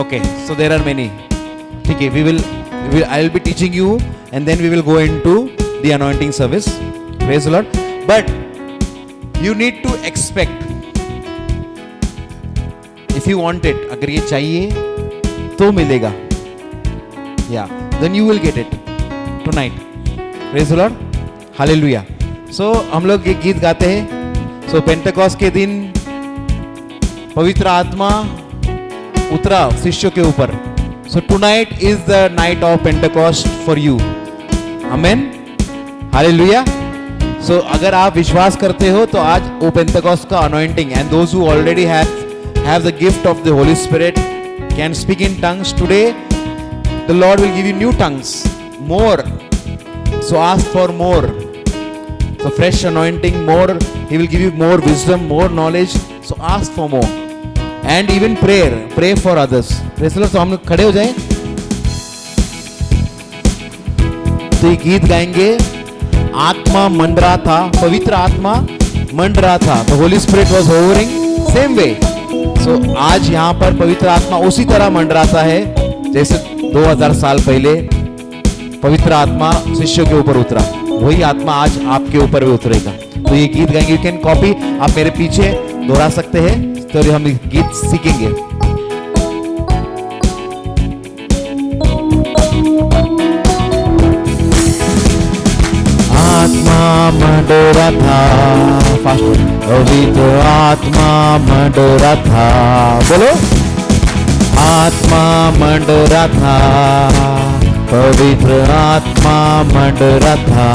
Okay, so there are many. ठीक है, I will be teaching you and then we will go into the anointing service. Praise the Lord. But you need to expect. If you want it, अगर ये चाहिए तो मिलेगा. Yeah, then you will get it tonight. Praise the Lord. Hallelujah. So हम लोग एक गीत गाते हैं. So पेंटेकोस्ट के दिन पवित्र आत्मा उतरा शिष्यों के ऊपर. So tonight is the night of Pentecost for you. Amen. Hallelujah. So अगर आप विश्वास करते हो तो आज वो Pentecost का anointing and those who already have the gift of the Holy Spirit can speak in tongues today. The Lord will give you new tongues, more. So ask for more. So fresh anointing, more. He will give you more wisdom, more knowledge. So ask for more. And even pray for others. Praise the Lord. तो हम लोग खड़े हो जाएं. तो ये गीत गाएंगे. आत्मा मंडरा था, पवित्र आत्मा मंडरा था. The Holy Spirit was hovering same way. So आज यहाँ पर पवित्र आत्मा उसी तरह मंडराता है जैसे 2000 साल पहले पवित्र आत्मा शिष्यों के ऊपर उतरा. वही आत्मा आज आपके ऊपर भी उतरेगा. तो ये गीत गाएंगे. You can copy. आप मेरे पीछे दोहरा सकते हैं. तो हम गीत सीखेंगे. आत्मा मंडरा था, पवित्र आत्मा मंडरा था. बोलो. आत्मा मंडरा था, पवित्र आत्मा मंडरा था.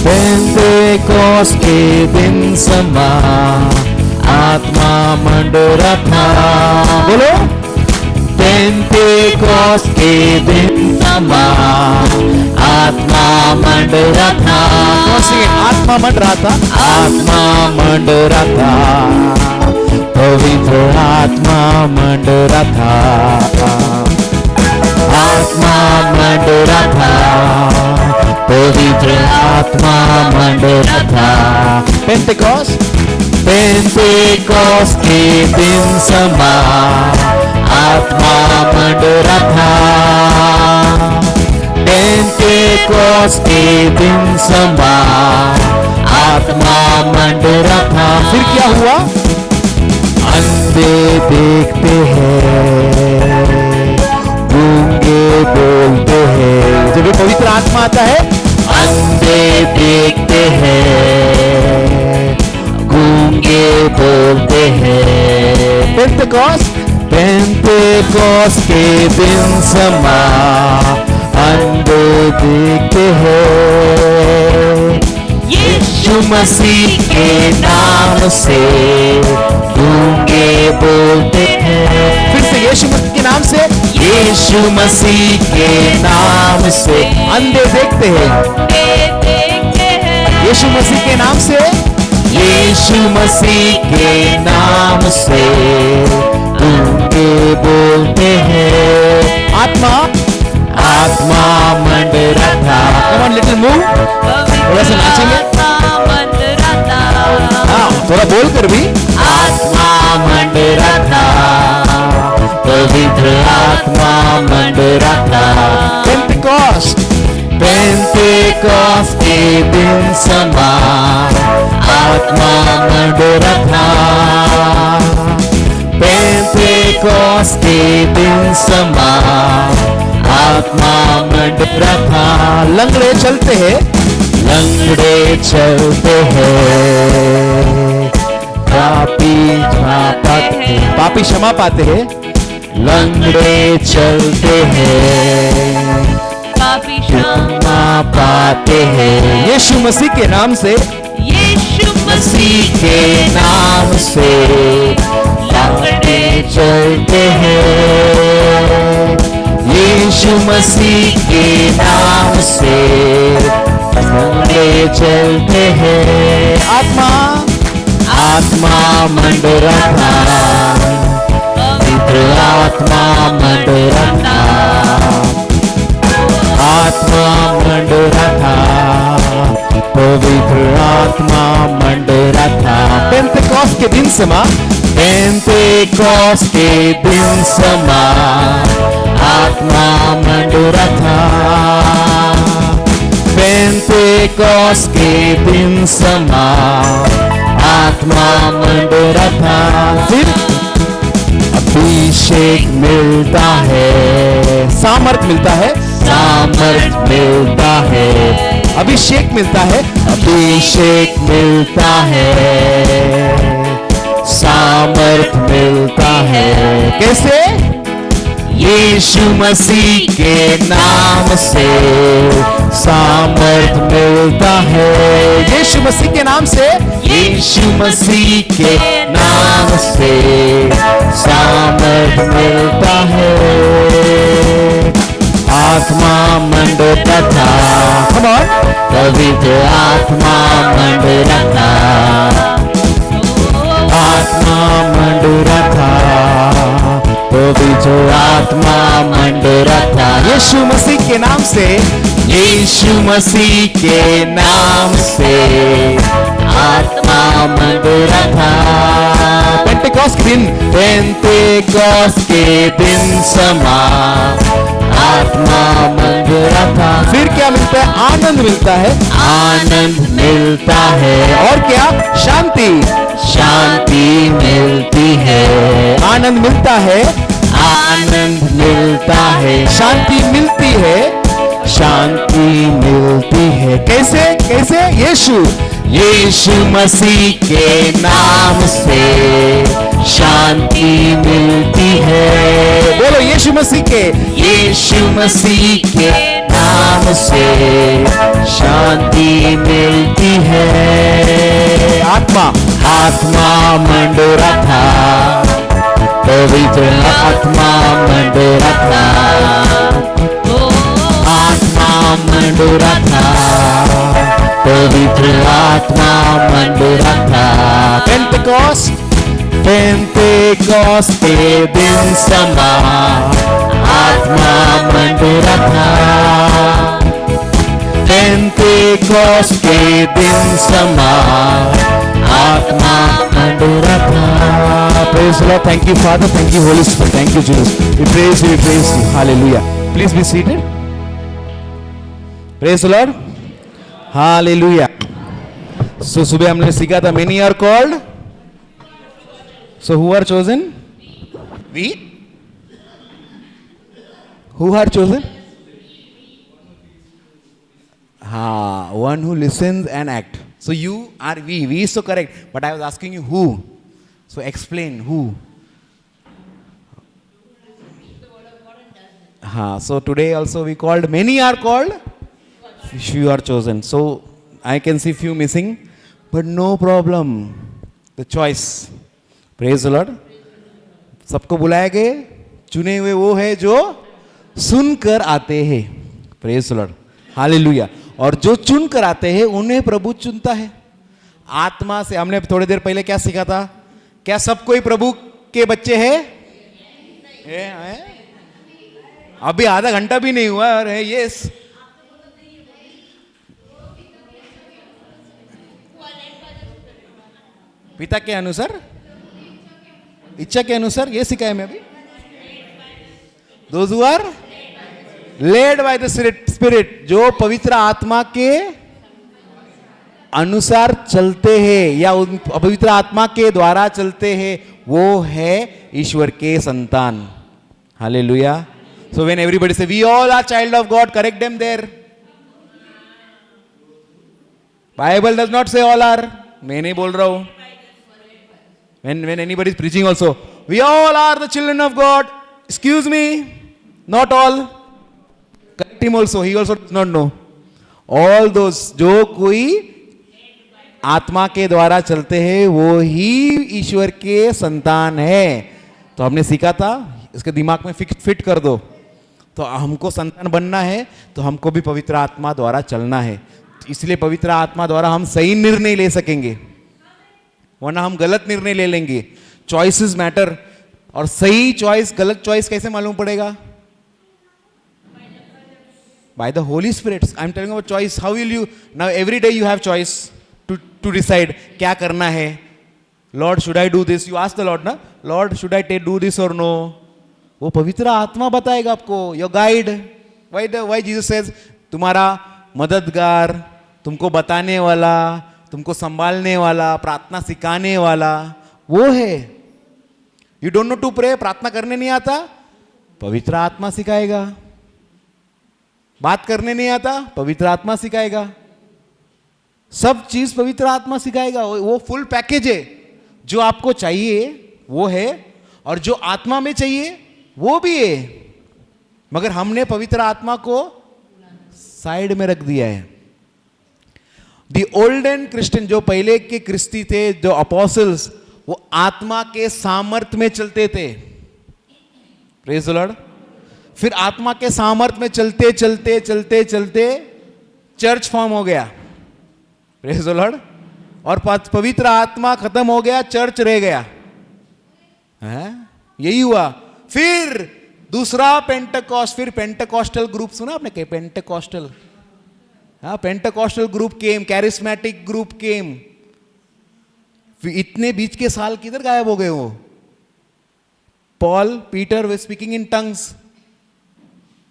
पेंतेकोस्त के दिन समा आत्मा मंडरा था. बोलो. पेंतेकोस्त के दिन समा आत्मा मंडरा था. आत्मा मंडरा था. आत्मा मंडरा था, पवित्र आत्मा मंडरा था. आत्मा मंडरा था, पवित्र आत्मा मंडरा था. पेंतेकोस्त के दिन समा आत्मा मंडरा था. पेंतेकोस्त के दिन समा आत्मा मंडरा था. फिर क्या हुआ? अंधे देखते हैं, गूंगे बोलते हैं. जब ये पवित्र आत्मा आता है, अंधे देखते हैं, गूंगे बोलते हैं. पेंतेकोस्त के दिन समा अंधे देखते हैं. यीशु मसीह के नाम से गूंगे बोलते हैं. फिर से यीशु मसीह के नाम से. यीशु मसीह के नाम से अंधे देखते हैं. यीशु मसीह के नाम से. यीशु मसीह के नाम से गूंगे बोलते हैं. आत्मा मंडरा था. Come on, little move. थोड़ा सा नाचेंगे. हाँ, थोड़ा बोल कर भी. आत्मा मंडरा था, पवित्र आत्मा मंडरा था. पेंतेकोस्त के दिन समा आत्मा मंडरा था. पेंतेकोस्त के दिन समा आत्मा मंडरा था. लंगड़े चलते हैं. लंगड़े चलते हैं, पापी क्षमा पाते हैं. लंगड़े चलते हैं, पापी क्षमा पाते हैं. यीशु मसीह के नाम से. यीशु मसीह के नाम से लंगड़े चलते हैं. यीशु मसीह के नाम से लंगड़े चलते हैं. आत्मा मंडरा था, पवित्र आत्मा मंडरा था. आत्मा मंडरा था, पवित्र आत्मा मंडरा था. पेंतेकोस्त के दिन समा पेंतेकोस्त के दिन समान आत्मा मंडरा था। पेंतेकोस्त के दिन समान आत्मा मंडरा था। फिर अभिषेक मिलता है, सामर्थ मिलता है, सामर्थ मिलता है, अभिषेक मिलता है, अभिषेक मिलता है, सामर्थ मिलता है। कैसे? यीशु मसीह के नाम से सामर्थ मिलता है। यीशु मसीह के नाम से, यीशु मसीह के नाम से सामर्थ मिलता है। आत्मा मंडरा था, come on, पवित्र आत्मा मंडरा था, आत्मा मंडरा था, पवित्र आत्मा मंडरा था। यीशु मसीह के नाम से, यीशु मसीह के नाम से आत्मा मंडरा था। पेंटेकोस्त के दिन, पेंटेकोस्त के दिन समान आत्मा मंडरा था। फिर क्या मिलता है? आनंद मिलता है, आनंद मिलता है। और क्या? शांति, शांति मिलती है। आनंद मिलता है, आनंद मिलता है, शांति मिलती है, शांति मिलती है। कैसे? कैसे? यीशु मसीह के नाम से शांति मिलती है। बोलो यीशु मसीह के नाम से शांति मिलती है। आत्मा मंडरा था, पवित्र आत्मा मंडरा था, आत्मा मंडरा था, पवित्र आत्मा मंडरा था। पेंतेकोस्त के दिन समान आत्मा मंडरा था। पेंतेकोस्त के दिन समान आत्मा मंडरा था। Praise the Lord. Thank you, Father. Thank you, Holy Spirit. Thank you, Jesus. We praise you. We praise you. Hallelujah. Please be seated. Praise the Lord. Hallelujah. So सुबह हमने सीखा था many are called. So who are chosen? We. Who are chosen? One who listens and act. So you are we. We is so correct. But I was asking you who. So explain who. So today also we called many are called. Few are chosen. So I can see few missing, but no problem. The choice. Praise the Lord. सबको बुलाए गए, चुने हुए वो है जो सुनकर आते हैं. Praise the Lord. Hallelujah. और जो चुन कर आते हैं उन्हें प्रभु चुनता है. आत्मा से हमने थोड़ी देर पहले क्या सीखा था? क्या सब कोई प्रभु के बच्चे हैं? अभी आधा घंटा भी नहीं हुआ और है यस. पिता के अनुसार, इच्छा के अनुसार, ये सिखाया मैं अभी. Those who are led by the Spirit, जो पवित्र आत्मा के अनुसार चलते हैं या पवित्र आत्मा के द्वारा चलते हैं, वो है ईश्वर के संतान. Hallelujah. So when everybody say we all are child of God, correct them there. Bible does not say all are. मैं नहीं बोल रहा हूँ. When anybody is preaching also, we all are the children of God. Excuse me, not all. Correct him also. He also does not know. All those जो कोई आत्मा के द्वारा चलते हैं वो ही ईश्वर के संतान है. तो हमने सीखा था, इसके दिमाग में फिट कर दो. तो हमको संतान बनना है तो हमको भी पवित्र आत्मा द्वारा चलना है. इसलिए पवित्र आत्मा द्वारा हम सही निर्णय ले सकेंगे, वरना हम गलत निर्णय ले लेंगे. Choices matter. और सही चॉइस गलत चॉइस कैसे मालूम पड़ेगा? By the Holy Spirit. I am telling about choice. How will you now? Every day you have choice to decide क्या करना है. Lord should I do this, you ask the Lord ना, Lord should I do this और no, वो पवित्र आत्मा बताएगा आपको, your guide. Why Jesus says, तुम्हारा मददगार, तुमको बताने वाला, तुमको संभालने वाला, प्रार्थना सिखाने वाला वो है. You don't know to pray, प्रार्थना करने नहीं आता, पवित्र आत्मा सिखाएगा. बात करने नहीं आता, पवित्र आत्मा सिखाएगा. सब चीज पवित्र आत्मा सिखाएगा. वो फुल पैकेज है. जो आपको चाहिए वो है, और जो आत्मा में चाहिए वो भी है, मगर हमने पवित्र आत्मा को साइड में रख दिया है. द ओल्डन क्रिश्चियन, जो पहले के क्रिस्ती थे, जो अपोस्टल्स, वो आत्मा के सामर्थ में चलते थे. Praise the Lord. फिर आत्मा के सामर्थ में चलते चलते चलते चलते चर्च फॉर्म हो गया. Praise the Lord. और पवित्र आत्मा खत्म हो गया, चर्च रह गया. यही हुआ. फिर दूसरा पेंटेकोस्ट, फिर पेंटेकोस्टल ग्रुप सुना आपने क्या? पेंटेकोस्टल, हाँ, Pentecostal group came, charismatic group came. इतने बीच के साल किधर गायब हो गए वो? पॉल, पीटर वे स्पीकिंग इन टंग्स,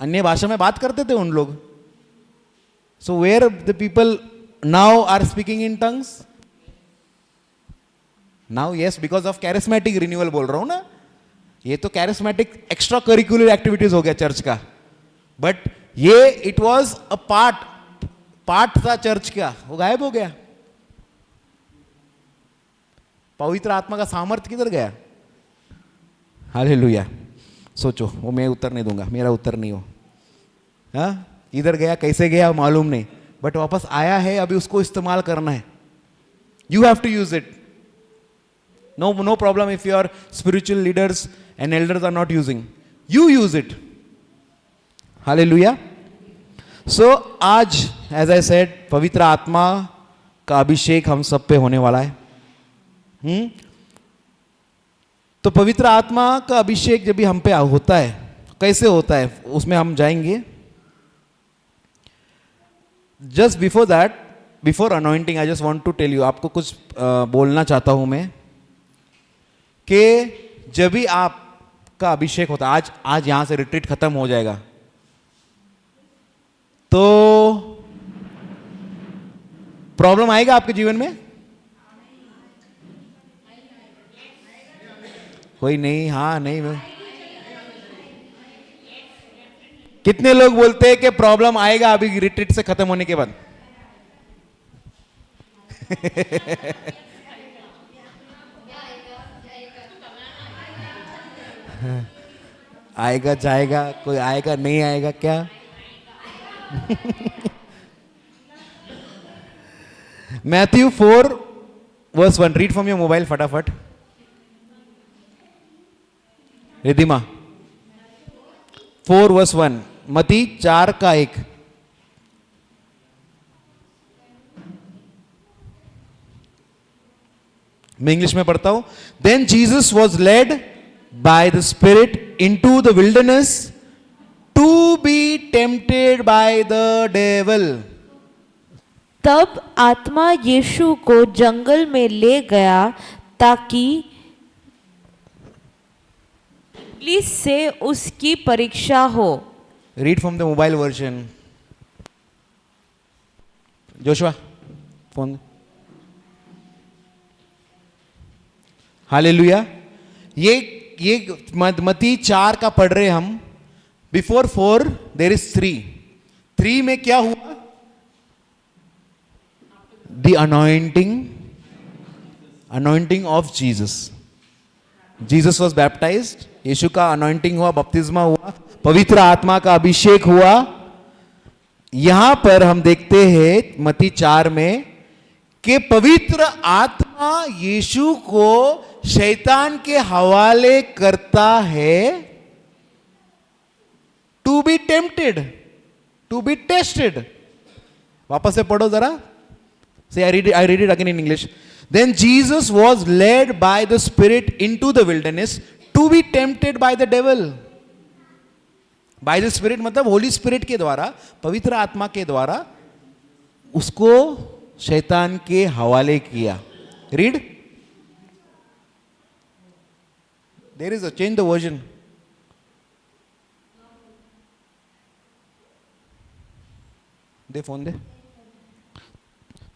अन्य भाषा में बात करते थे उन लोग. So where the people now are speaking in tongues now? Yes, because of charismatic renewal बोल रहा हूं ना. ये तो कैरिस्मेटिक एक्स्ट्रा करिकुलर एक्टिविटीज हो गया चर्च का, बट ये इट वॉज अ पार्ट था चर्च का, वो गायब हो गया. पवित्र आत्मा का सामर्थ्य किधर गया? हालेलुया. सोचो, वो मैं उत्तर नहीं दूंगा, मेरा उत्तर नहीं हो. हाँ, इधर गया, कैसे गया मालूम नहीं, बट वापस आया है. अभी उसको इस्तेमाल करना है. You have to use it. No problem if your spiritual leaders and elders are not using. You use it. Hallelujah. So आज, as I said, पवित्र आत्मा का अभिषेक हम सब पे होने वाला है. तो पवित्र आत्मा का अभिषेक जब भी हम पे होता है, कैसे होता है उसमें हम जाएंगे. Just before that, before anointing, I just want to tell you, आपको कुछ बोलना चाहता हूं मैं, कि जब भी आपका अभिषेक होता है, आज यहां से रिट्रीट खत्म हो जाएगा, तो प्रॉब्लम आएगा आपके जीवन में? कोई नहीं, हाँ नहीं. कितने लोग बोलते हैं कि प्रॉब्लम आएगा अभी रिट्रीट से खत्म होने के बाद? आएगा जाएगा, कोई आएगा नहीं आएगा क्या? Matthew 4:1, read from your mobile फटाफट. रिधिमा, 4:1, मती 4:1. मैं इंग्लिश में पढ़ता हूं. Then Jesus was led by the Spirit into the wilderness to be tempted by the devil. तब आत्मा यीशु को जंगल में ले गया ताकि इब्लीस से उसकी परीक्षा हो. Read from the mobile version. Joshua, phone. Hallelujah. ये मती 4 का पढ़ रहे हम. बिफोर 4 देर इज 3 में क्या हुआ? The anointing of Jesus. Jesus was baptised, यीशु का अनॉइंटिंग हुआ, बपतिस्मा हुआ, पवित्र आत्मा का अभिषेक हुआ. यहां पर हम देखते हैं मती 4 में कि पवित्र आत्मा यीशु को शैतान के हवाले करता है, to be tempted, to be tested. वापस से पढ़ो जरा. Say I read it again in English. Then Jesus was led by the Spirit into the wilderness to be tempted by the devil. By the Spirit मतलब Holy spirit के द्वारा, पवित्र आत्मा के द्वारा उसको शैतान के हवाले किया. Read. There is a change the version. दे फोन दे.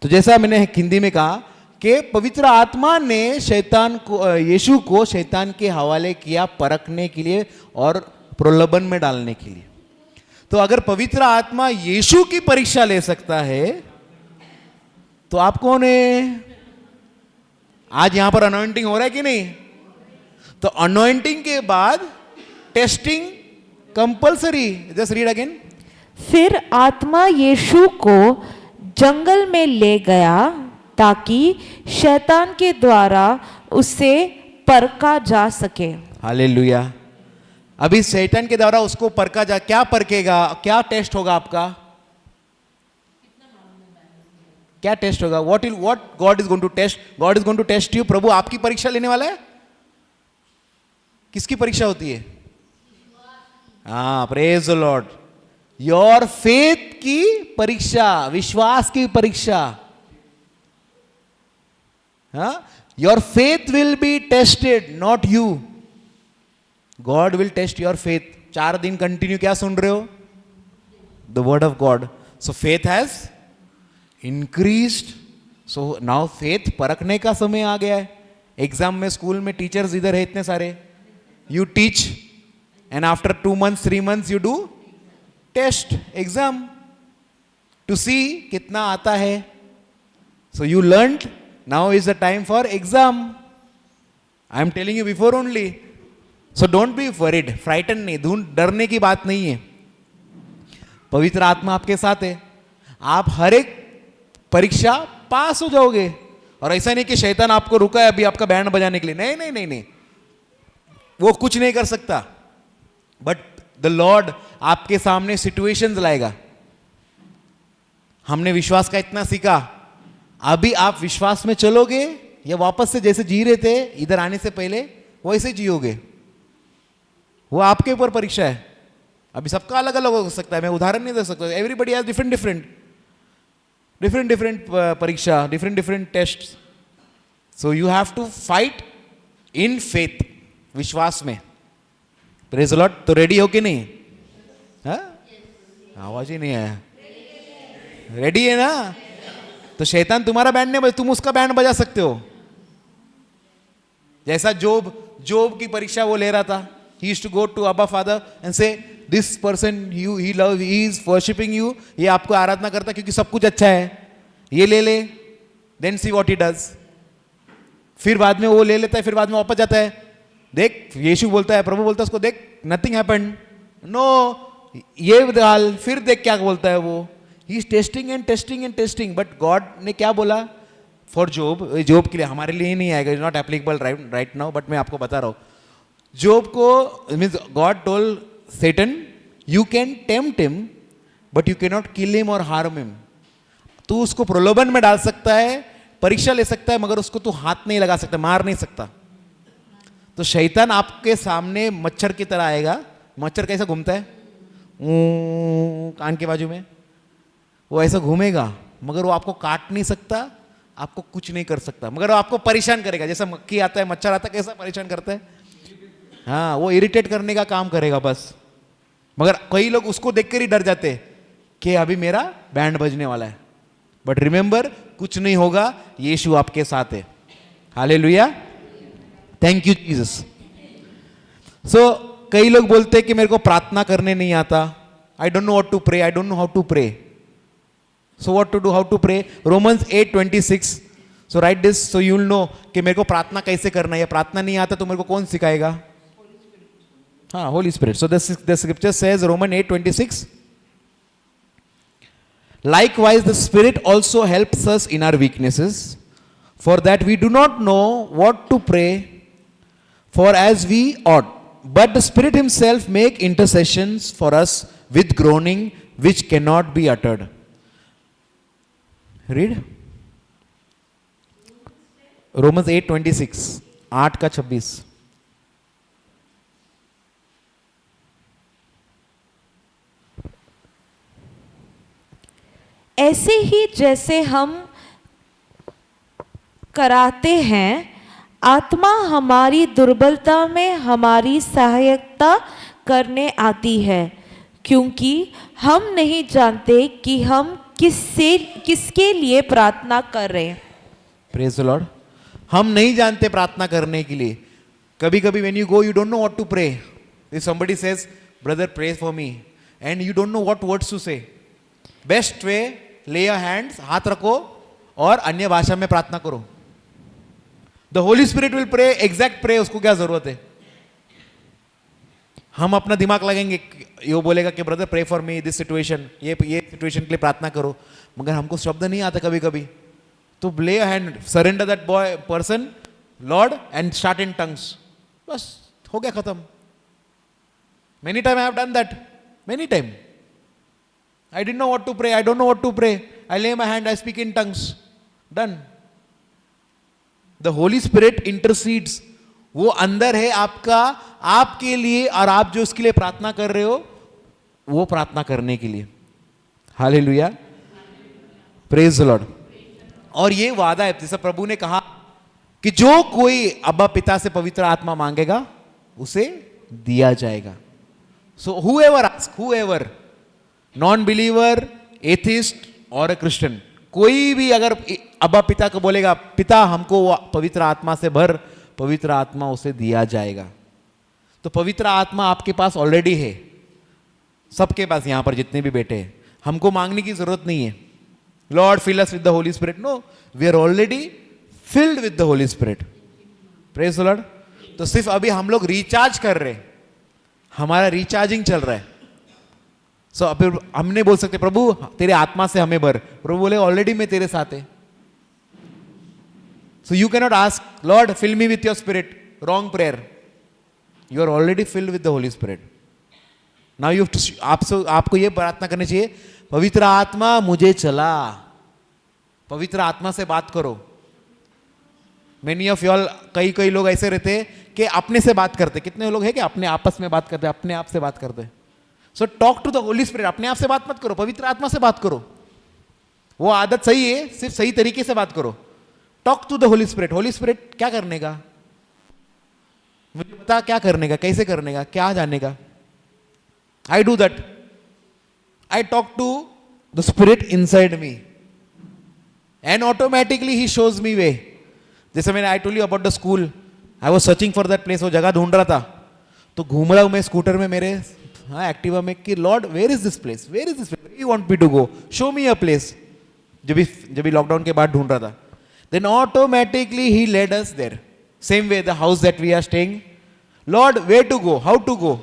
तो जैसा मैंने हिंदी में कहा कि पवित्र आत्मा ने शैतान को, यीशु को शैतान के हवाले किया परखने के लिए और प्रलोभन में डालने के लिए. तो अगर पवित्र आत्मा यीशु की परीक्षा ले सकता है तो आप कौन है? आज यहां पर अनॉइंटिंग हो रहा है कि नहीं? तो अनॉइंटिंग के बाद testing compulsory. Just read again. फिर आत्मा यीशु को जंगल में ले गया ताकि शैतान के द्वारा उसे परखा जा सके. हालेलुया. अभी शैतान के द्वारा उसको परखा जा. क्या परखेगा? क्या टेस्ट होगा आपका? क्या टेस्ट होगा? What God is going to test? God is going to test you. प्रभु आपकी परीक्षा लेने वाला है. किसकी परीक्षा होती है? हाँ, praise the Lord. Your faith की परीक्षा, विश्वास की परीक्षा. Your faith will be tested, not you. God will test your faith. 4 दिन कंटिन्यू क्या सुन रहे हो? The word of God. So faith has increased. So now faith परखने का समय आ गया है. एग्जाम में, स्कूल में टीचर्स इधर है इतने सारे. You teach and after 2 months 3 months you do test exam to see कितना आता है. So you learn. Now is the time for exam. I am telling you before only. So don't be worried, frighten नहीं, डरने की बात नहीं है. पवित्र आत्मा आपके साथ है. आप हर एक परीक्षा पास हो जाओगे. और ऐसा नहीं कि शैतान आपको रुका है अभी आपका बैंड बजाने के लिए. नहीं नहीं नहीं नहीं, वो कुछ नहीं कर सकता. बट द लॉर्ड आपके सामने सिचुएशंस लाएगा. हमने विश्वास का इतना सीखा. अभी आप विश्वास में चलोगे या वापस से जैसे जी रहे थे इधर आने से पहले वैसे जियोगे? वो आपके ऊपर परीक्षा है. अभी सबका अलग अलग हो सकता है. मैं उदाहरण नहीं दे सकता. एवरीबडी हैज डिफरेंट परीक्षा, different test. So you have to fight in faith, विश्वास में. Praise the Lord. तो रेडी हो कि नहीं? हाँ, आवाज ही नहीं आया. रेडी है ना? तो शैतान तुम्हारा बैंड नहीं बजा, तुम उसका बैंड बजा सकते हो. जैसा जोब की परीक्षा वो ले रहा था. He used to go to अब्बा father and say this person he love, he is worshipping you. ये आपको आराधना करता क्योंकि सब कुछ अच्छा है. ये ले. Then see what he does. फिर बाद में वो ले लेता है, फिर बाद में वापस जाता है. देख, यीशु बोलता है, प्रभु बोलता है उसको, देख नथिंग हैपेंड. नो, ये डाल. फिर देख क्या बोलता है वो. He is testing and testing. But God ने क्या बोला फॉर जोब के लिए? हमारे लिए ही नहीं आएगा. Is not applicable right now, but मैं आपको बता रहा हूं. जोब को means God told Satan, you can tempt him but you can not kill him और हार्म हिम. तू उसको प्रलोभन में डाल सकता है, परीक्षा ले सकता है, मगर उसको तू हाथ नहीं लगा सकता, मार नहीं सकता. तो शैतान आपके सामने मच्छर की तरह आएगा. मच्छर कैसा घूमता है? कान के बाजू में वो ऐसा घूमेगा, मगर वो आपको काट नहीं सकता, आपको कुछ नहीं कर सकता, मगर वो आपको परेशान करेगा. जैसा मक्खी आता है, मच्छर आता है, कैसा परेशान करता है. हाँ, वो इरिटेट करने का काम करेगा बस. मगर कई लोग उसको देखकर ही डर जाते हैं कि अभी मेरा बैंड बजने वाला है. बट रिमेंबर, कुछ नहीं होगा, यीशु आपके साथ है. Hallelujah. Thank you Jesus. So कई लोग बोलते हैं कि मेरे को प्रार्थना करने नहीं आता. I don't know what to pray, I don't know how to pray. So what to do, how to pray? Romans 8:26. So write this so you will know कि मेरे को प्रार्थना कैसे करना है. प्रार्थना नहीं आता तो मेरे को कौन सिखाएगा? हाँ, Holi spirit. So the scripture says, Roman 8:26, likewise the spirit also helps us in our weaknesses, for that we do not know what to pray for as we ought, but the spirit himself make intercessions for us with groaning which cannot be uttered. Read Romans 8:26, 8:26. ऐसे ही जैसे हम कराते हैं, आत्मा हमारी दुर्बलता में हमारी सहायता करने आती है, क्योंकि हम नहीं जानते कि हम किसके लिए प्रार्थना कर रहे हैं। Praise the Lord. हम नहीं जानते प्रार्थना करने के लिए। कभी कभी when you go you don't know what to pray. If somebody says brother pray for me and you don't know what words to say, best way lay your hands, हाथ रखो और अन्य भाषा में प्रार्थना करो। The Holy Spirit will pray exact pray, उसको क्या जरूरत है। हम अपना दिमाग लगेंगे, यो बोलेगा कि brother pray for me this situation, ये सिचुएशन के लिए प्रार्थना करो, मगर हमको शब्द नहीं आता कभी कभी। तो lay your hand, surrender that boy person Lord and start in tongues, बस हो गया खत्म। Many time I have done that, many time I didn't know what to pray, I don't know what to pray, I lay my hand, I speak in tongues, done। The Holy Spirit intercedes, वो अंदर है आपका, आपके लिए, और आप जो उसके लिए प्रार्थना कर रहे हो वो प्रार्थना करने के लिए। Hallelujah, praise the Lord. और ये वादा है, जैसा प्रभु ने कहा कि जो कोई अब्बा पिता से पवित्र आत्मा मांगेगा उसे दिया जाएगा। सो whoever ask, whoever, non believer, atheist और अ क्रिश्चियन, कोई भी अगर अब्बा पिता को बोलेगा पिता हमको पवित्र आत्मा से भर, पवित्र आत्मा उसे दिया जाएगा। तो पवित्र आत्मा आपके पास ऑलरेडी है, सबके पास, यहां पर जितने भी बैठे हैं, हमको मांगने की जरूरत नहीं है lord fill us with the Holi spirit. No, we are already filled with the Holi spirit. Praise the Lord. तो सिर्फ अभी हम लोग रिचार्ज कर रहे हैं, हमारा रिचार्जिंग चल रहा है। सो अभी हम नहीं बोल सकते प्रभु तेरे आत्मा से हमें भर, प्रभु बोले ऑलरेडी मैं तेरे साथ है। So you can not ask lord fill me with your spirit, wrong prayer, you are already filled with the Holi spirit. Now you आपको ये प्रार्थना करनी चाहिए, पवित्र आत्मा मुझे चला, पवित्र आत्मा से बात करो। मेनी ऑफ यॉल, कई लोग ऐसे रहते हैं कि अपने से बात करते, कितने लोग हैं कि अपने आपस में बात करते, अपने आप से बात करते। So talk to the Holi spirit, अपने आप से बात मत करो, पवित्र आत्मा से बात करो। वो आदत सही है, सिर्फ सही तरीके से बात करो। Talk to the Holi spirit. Holy spirit क्या करने का, मुझे पता क्या करने का, कैसे करने का, क्या जानने का। I do that, I talk to the spirit inside me and automatically ही शोज मी वे। जैसे मैंने I told you about the school, I was searching for that place, वो जगह ढूंढ रहा था, तो घूम रहा हूं मैं स्कूटर में मेरे, हाँ एक्टिवा में, कि lord where is this place, where is this place, you want me to go, show me a place. जब भी लॉकडाउन के बाद ढूंढ रहा था, देन ऑटोमेटिकली ही led us there. Same way the house that we are staying, lord where to go, how to go,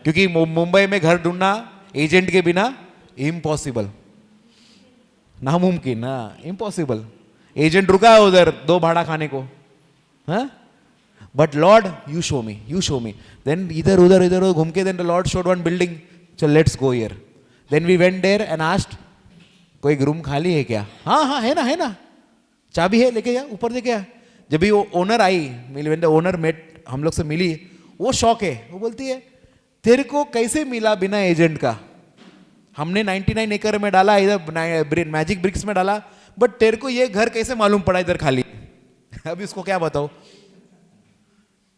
क्योंकि मुंबई में घर ढूंढना एजेंट के बिना इम्पॉसिबल, नामुमकिन, ना इम्पॉसिबल। एजेंट रुका है उधर 2 भाड़ा खाने को, हाँ, but Lord you show me, you show me. Then इधर उधर घूम के, then the Lord showed one building, चल let's go here. Then we went there and asked कोई रूम खाली है क्या, हाँ हाँ है ना, चाबी है, लेके जा, ऊपर लेके आ। जब भी वो ओनर आई, व्हेन द ओनर मेट, हम लोग से मिली, वो शौक है, वो बोलती है तेरे को कैसे मिला बिना एजेंट का, हमने 99 एकड़ में डाला, इधर मैजिक ब्रिक्स में डाला, बट तेरे को ये घर कैसे मालूम पड़ा इधर खाली। अभी उसको क्या बताओ,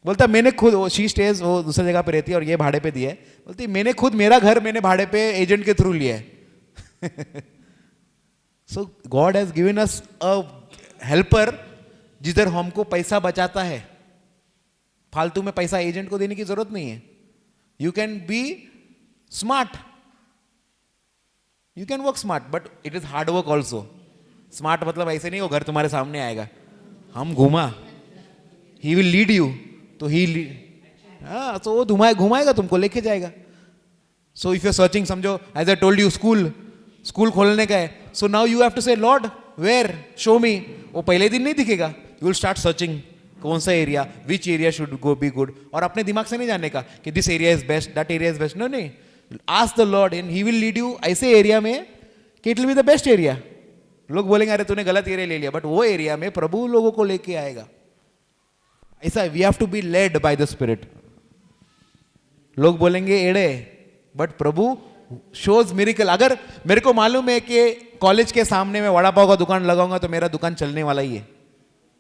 बोलता मैंने खुद, वो शी स्टेज, वो दूसरी जगह पे रहती है और ये भाड़े पे दिया है, बोलती मैंने खुद, मेरा घर मैंने भाड़े पे एजेंट के थ्रू लिया है। So God has given us a helper जिधर हमको पैसा बचाता है, फालतू में पैसा एजेंट को देने की जरूरत नहीं है। You can be smart, you can work smart, but it is hard work also. Smart मतलब ऐसे नहीं वो घर तुम्हारे सामने आएगा, हम घुमा, ही विल लीड यू, तो हाँ, तो वो घुमाएगा तुमको, लेके जाएगा। So if you are searching, समझो as I told you school खोलने का है, so now you have to say Lord where, show me. वो पहले दिन नहीं दिखेगा, यू विल स्टार्ट सर्चिंग कौन सा area, which area should go be good, और अपने दिमाग से नहीं जानने का कि this area is best, that area is best, नहीं, ask the Lord and he will lead you ऐसे एरिया में कि it will be the best area. लोग बोलेंगे अरे तूने गलत एरिया ले लिया, बट वो एरिया में प्रभु लोगों को लेके आएगा। ऐसा we have to be led by the spirit. लोग बोलेंगे एड़े, बट प्रभु शोज मिरेकल। अगर मेरे को मालूम है कि कॉलेज के सामने में वड़ा पाव का दुकान लगाऊंगा तो मेरा दुकान चलने वाला ही है,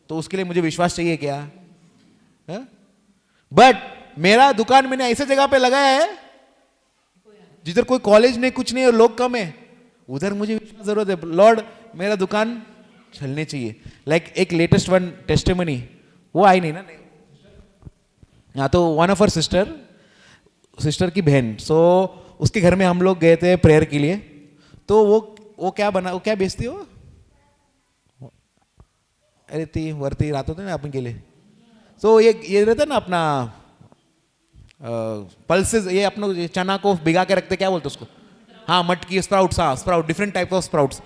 तो उसके लिए मुझे विश्वास चाहिए क्या? बट मेरा दुकान मैंने ऐसे जगह पे लगाया है जिधर कोई कॉलेज नहीं, कुछ नहीं और लोग कम है, उधर मुझे विश्वास जरूरत है। लॉर्ड मेरा दुकान चलने चाहिए। लाइक एक लेटेस्ट वन टेस्टिमनी, वो आई नहीं ना, नहीं हाँ, तो वन ऑफ आवर सिस्टर की बहन, सो उसके घर में हम लोग गए थे प्रेयर के लिए। तो वो क्या बेचती हो? अरे ती वरती रात होते ना अपन के लिए, तो ये रहता ना अपना पल्सेस, ये अपने चना को भिगा के रखते, क्या बोलते उसको? हाँ मटकी, स्प्राउट्स, हाँ sprout, different type of sprouts,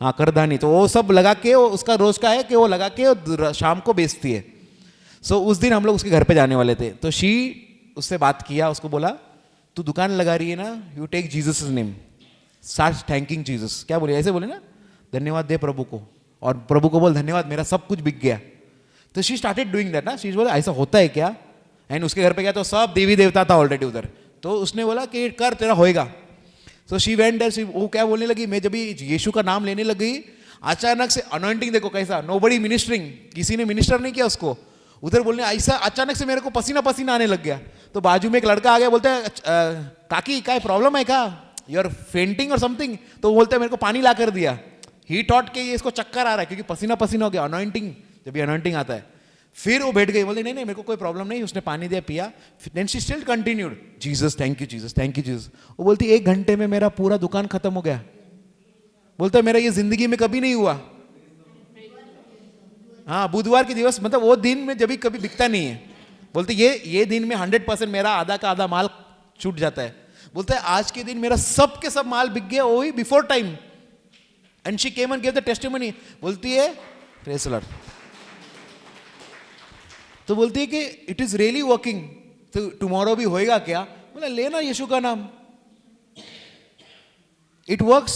हाँ करदानी। तो वो सब लगा के, उसका रोज का है कि वो लगा के शाम को बेचती है। सो उस दिन हम लोग उसके घर पे जाने वाले थे, तो उससे बात किया, उसको बोला तू दुकान लगा रही है ना, you take Jesus name, start thanking Jesus. क्या बोले? ऐसे बोले ना, धन्यवाद दे प्रभु को, और प्रभु को बोल धन्यवाद मेरा सब कुछ बिक गया। तो शी स्टार्टेड डूइंग दैट ना, शी बोला ऐसा होता है क्या? एंड उसके घर पे गया तो सब देवी देवता था ऑलरेडी उधर, तो उसने बोला कि कर तेरा होएगा। सो शी वेंट देयर, वो क्या बोलने लगी, मैं जब यीशु का नाम लेने लगी, अचानक से अनॉइंटिंग देखो कैसा, नोबडी मिनिस्टरिंग, किसी ने मिनिस्टर नहीं किया उसको, उधर बोलने ऐसा अचानक से मेरे को पसीना पसीना आने लग गया। तो बाजू में एक लड़का आ गया, बोलता है काकी क्या प्रॉब्लम है, क्या यू आर फेंटिंग और समथिंग? तो बोलता है मेरे को पानी ला कर दिया। ही टॉट के ये इसको चक्कर आ रहा है क्योंकि पसीना पसीना हो गया, अनॉइंटिंग, जब ये अनॉइंटिंग आता है। फिर वो बैठ गई, बोले नहीं नहीं मेरे को कोई प्रॉब्लम नहीं, उसने पानी दिया, पिया। Then she still continued, Jesus thank you Jesus thank you Jesus. वो बोलती 1 घंटे में मेरा पूरा दुकान खत्म हो गया। बोलता है मेरा ये जिंदगी में कभी नहीं हुआ। हाँ बुधवार के दिवस, मतलब वो दिन में जब भी कभी बिकता नहीं है। बोलते ये दिन में 100% मेरा आधा का आधा माल छूट जाता है। बोलता है आज के दिन मेरा सब के सब माल बिक गया, वही before time. And she came and give the testimony. बोलती है प्रेज द लॉर्ड। तो बोलती है कि इट इज रियली वर्किंग, तो टुमारो भी होएगा क्या? बोला लेना यीशु का नाम, it works.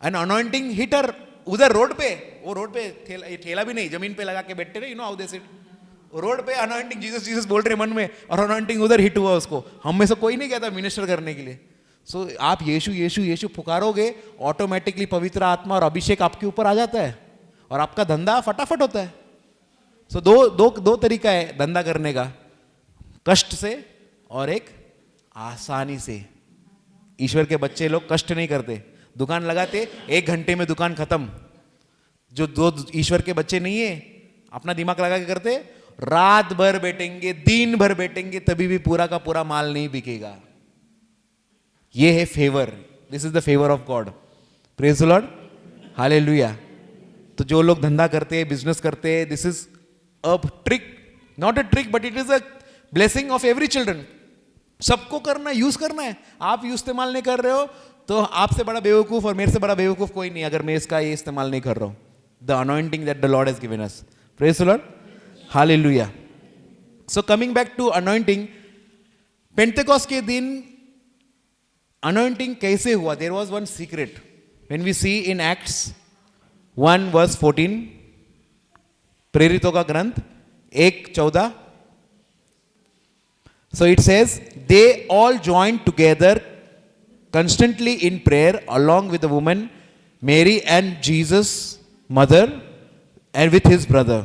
An anointing hitter उधर रोड पे, वो रोड पे ठेला भी नहीं, जमीन पे लगा के बैठते रहे, you know how they sit, road पे अनॉइंटिंग जीसस जीसस बोल रहे मन में, और अनॉइंटिंग उधर हिट हुआ उसको। हम में से कोई नहीं कहता मिनिस्टर करने के लिए। सो आप यीशु यीशु यीशु पुकारोगे, ऑटोमेटिकली पवित्र आत्मा और अभिषेक आपके ऊपर आ जाता है और आपका धंधा फटाफट होता है। सो दो तरीका है धंधा करने का, कष्ट से और एक आसानी से। ईश्वर के बच्चे लोग कष्ट नहीं करते, दुकान लगाते 1 घंटे में दुकान खत्म। जो दो ईश्वर के बच्चे नहीं है, अपना दिमाग लगा के करते, रात भर बैठेंगे, दिन भर बैठेंगे, तभी भी पूरा का पूरा माल नहीं बिकेगा। ये है favour, this is the favour of God. Praise the lord, hallelujah. तो जो लोग धंधा करते हैं, बिजनेस करते हैं, this is a trick, not a trick but it is a blessing of every children. सबको करना, यूज करना है। आप यूज इस्तेमाल नहीं कर रहे हो तो आपसे बड़ा बेवकूफ और मेरे से बड़ा बेवकूफ कोई नहीं, अगर मैं इसका ये इस्तेमाल नहीं कर रहा हूं। The anointing that the lord has given us, praise the lord, hallelujah. So coming back to anointing, Pentecost के दिन अनॉइंटिंग कैसे हुआ? There was one secret when we see in Acts 1:14, प्रेरितों का ग्रंथ 1:14। So it says, they all joined together constantly in prayer along with the woman Mary and Jesus' mother and with his brother.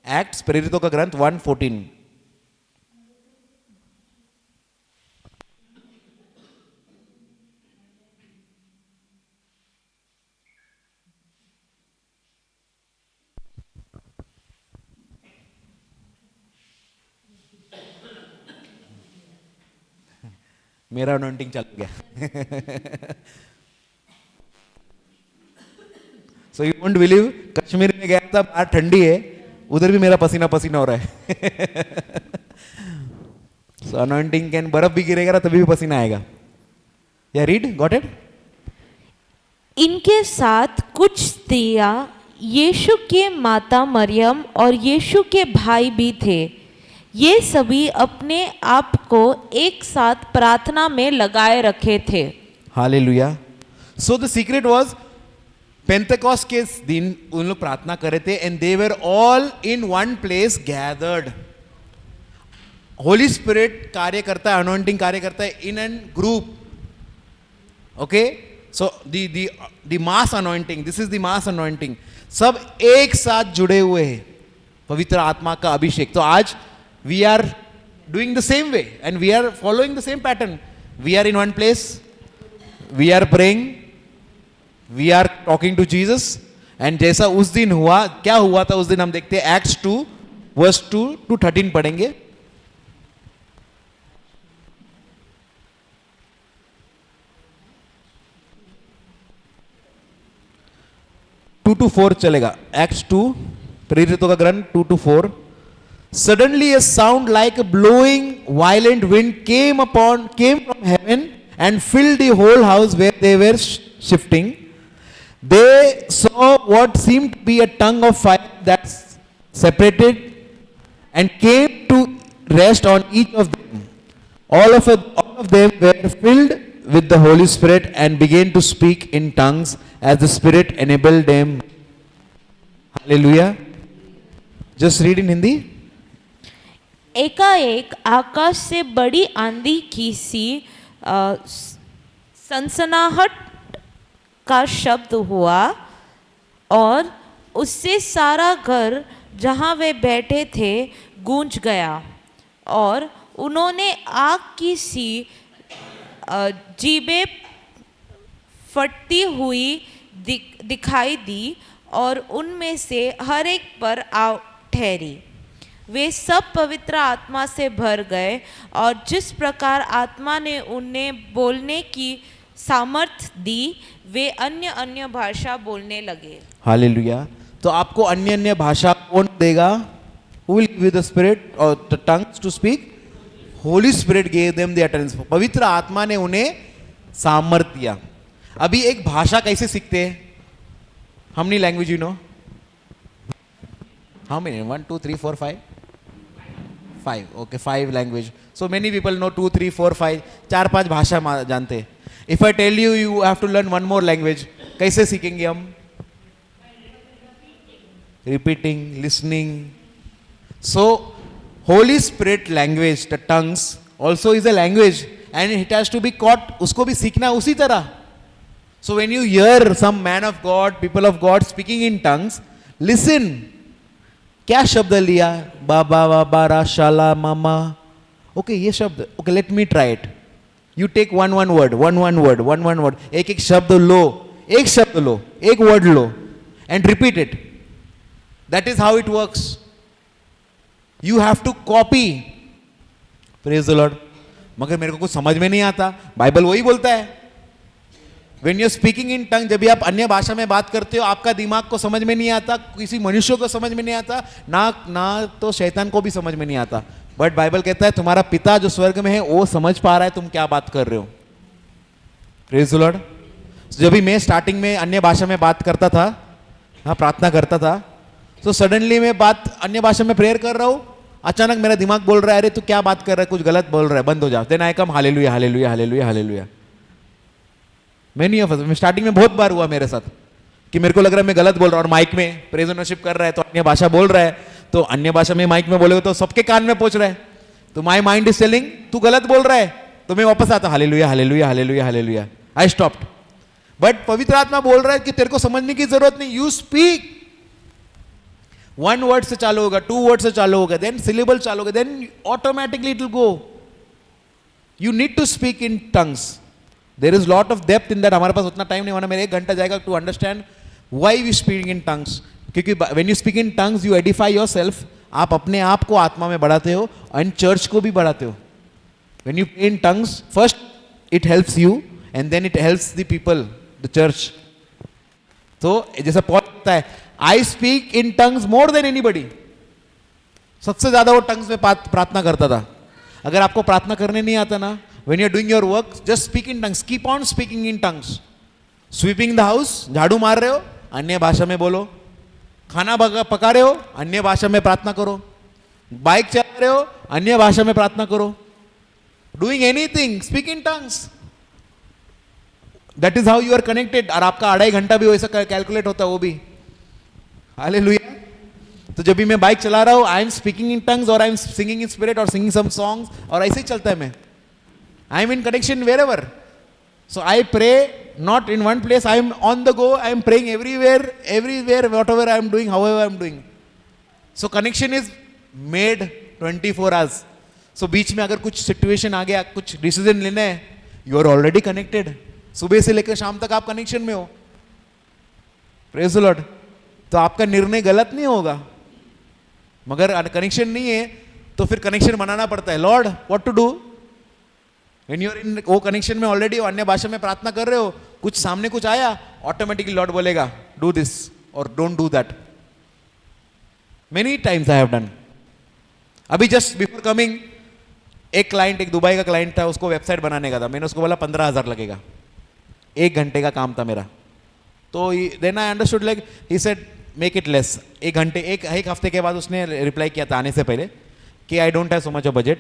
Acts, प्रेरितों का ग्रंथ 1:14। मेरा anointing चल गया। So you won't believe, Kashmir में गया था, बाहर ठंडी है, उधर भी मेरा पसीना पसीना हो रहा है। सो अनॉइंटिंग कैन, बर्फ भी गिरेगा ना तभी भी पसीना आएगा। या रीड, गॉट इट? इनके साथ कुछ स्त्रियां यीशु के माता मरियम और यीशु के भाई भी थे। ये सभी अपने आप को एक साथ प्रार्थना में लगाए रखे थे। Hallelujah. So the secret was, Pentecost के दिन उन लोग प्रार्थना कर रहे थे, and they were all in one place gathered. Holi spirit कार्य करता है, अनॉइंटिंग कार्य करता है in an group. Okay, so the mass anointing, this is the mass anointing. सब एक साथ जुड़े हुए हैं पवित्र आत्मा का अभिषेक। तो आज we are doing the same way and we are following the same pattern. We are in one place, we are praying, we are talking to Jesus. And जैसा उस दिन हुआ, क्या हुआ था उस दिन हम देखते हैं एक्ट्स 2 वर्स 2 to 13 पढ़ेंगे। 2 to 4 चलेगा। एक्ट्स 2 प्रेरितों का ग्रंथ 2 to 4। Suddenly a sound like a blowing violent wind came from heaven and filled the whole house where they were shifting. They saw what seemed to be a tongue of fire that separated and came to rest on each of them. All of them were filled with the Holy Spirit and began to speak in tongues as the Spirit enabled them. Hallelujah. Just read in Hindi. एकाएक आकाश से बड़ी आंधी की सी सनसनाहट का शब्द हुआ और उससे सारा घर जहाँ वे बैठे थे गूंज गया और उन्होंने आग की सी जीभें फटती हुई दिखाई दी और उनमें से हर एक पर आ ठहरी। वे सब पवित्र आत्मा से भर गए और जिस प्रकार आत्मा ने उन्हें बोलने की सामर्थ दी वे अन्य अन्य भाषा बोलने लगे। हालेलुया। तो आपको अन्य अन्य भाषा कौन देगा? Who will give you the spirit or the tongues to speak? Holy Spirit gave them the utterance. पवित्र आत्मा ने उन्हें सामर्थ दिया। अभी एक भाषा कैसे सीखते हैं? How many language you know? How many? 1, 2, 3, 4, 5? 5. Okay, 5 language. So many people know 2, 3, 4, 5. 4-5 भाषा जानते हैं। If I tell you you have to learn one more language, कैसे सीखेंगे हम? Repeating, listening. So Holy Spirit language, the tongues also is a language and it has to be caught. उसको भी सीखना उसी तरह. So when you hear some man of God, people of God speaking in tongues, listen. क्या शब्द लिया? बाबा बाबा रा शाला मामा. Okay, ये शब्द. Okay, let me try it. You take one word. एक शब्द लो, एक word low, and repeat it. That is how it works. You have to copy. Praise the Lord. मगर मेरे को कुछ समझ में नहीं आता. बाइबल वही बोलता है. When you are speaking in tongue, जब भी आप अन्य भाषा में बात करते हो, आपका दिमाग को समझ में नहीं आता, किसी मनुष्य को समझ में नहीं आता, ना तो शैतान को भी समझ में नहीं आता. बट बाइबल कहता है तुम्हारा पिता जो स्वर्ग में है वो समझ पा रहा है तुम क्या बात कर रहे हो. Praise the Lord. जब भी मैं स्टार्टिंग में अन्य भाषा में बात करता था, हाँ प्रार्थना करता था, तो सडनली मैं बात अन्य भाषा में प्रेयर कर रहा हूँ, अचानक मेरा दिमाग बोल रहा है अरे तू क्या बात कर रहा है, कुछ गलत बोल रहा है, बंद हो जाओ. Then I come hallelujah hallelujah hallelujah hallelujah. Many of us, starting में बहुत बार हुआ मेरे साथ कि मेरे को लग रहा है मैं गलत बोल रहा हूँ और माइक में प्रेज एंड वर्शिप कर रहा है तो अन्य भाषा बोल रहा है, तो अन्य भाषा में माइक में बोले तो सबके कान में पहुंच रहा है, तो माई माइंड इज टेलिंग तू गलत बोल रहा है, तो मैं वापस आता hallelujah hallelujah hallelujah hallelujah. I stopped. But पवित्र आत्मा बोल रहा है कि तेरे को समझने की जरूरत नहीं, यू स्पीक. 1 word से चालू होगा, 2 words से चालू होगा, देन सिलेबल चालू होगा, then automatically it will go. You need to speak in tongues. There is lot of depth in that. हमारे पास उतना टाइम नहीं होना, मेरे 1 घंटा जाएगा to understand why we speaking in tongues. क्योंकि when you speak in tongues you edify yourself. आप अपने आप को आत्मा में बढ़ाते हो एंड चर्च को भी बढ़ाते हो. When you pray in tongues first it helps you and then it helps the people, the church. तो जैसा पॉल कहता है I speak in tongues more than anybody. सबसे ज्यादा वो टंग्स में प्रार्थना करता था. अगर आपको प्रार्थना करने नहीं आता ना, when you are doing your work just speak in tongues, keep on speaking in tongues. Sweeping the house, झाड़ू मार रहे हो अन्य भाषा में बोलो, खाना पका रहे हो अन्य भाषा में प्रार्थना करो, बाइक चला रहे हो अन्य भाषा में प्रार्थना करो, doing anything speak in tongues. That is how you are connected. और आपका 2.5 घंटा भी वैसा कैलकुलेट होता है वो भी. हालेलुया. तो जब भी मैं बाइक चला रहा हूँ I am speaking in tongues और I am singing in spirit और सिंगिंग सम सॉन्ग्स और ऐसे ही चलता है. मैं I am in connection wherever. So I pray not in one place, I am on the go, I am praying everywhere, whatever I am doing, however I am doing. So connection is made 24 hours. So बीच में अगर कुछ situation आ गया, कुछ decision लेना है, you are already connected. सुबह से लेकर शाम तक आप कनेक्शन में हो. Praise the Lord. तो आपका निर्णय गलत नहीं होगा. मगर कनेक्शन नहीं है तो फिर कनेक्शन बनाना पड़ता है. Lord what to do when you are in वो कनेक्शन में ऑलरेडी अन्य भाषा में प्रार्थना कर रहे हो, कुछ सामने कुछ आया, ऑटोमेटिकली लॉर्ड बोलेगा डू दिस और don't do that. Many times I have done. अभी जस्ट बिफोर कमिंग एक क्लाइंट, एक दुबई का क्लाइंट था, उसको वेबसाइट बनाने का था. मैंने उसको बोला 15,000 लगेगा. 1 घंटे का काम था मेरा. तो then I understood, like he said make it less. 1 घंटे, एक हफ्ते के बाद उसने रिप्लाई किया था आने से पहले कि I don't have so much of budget,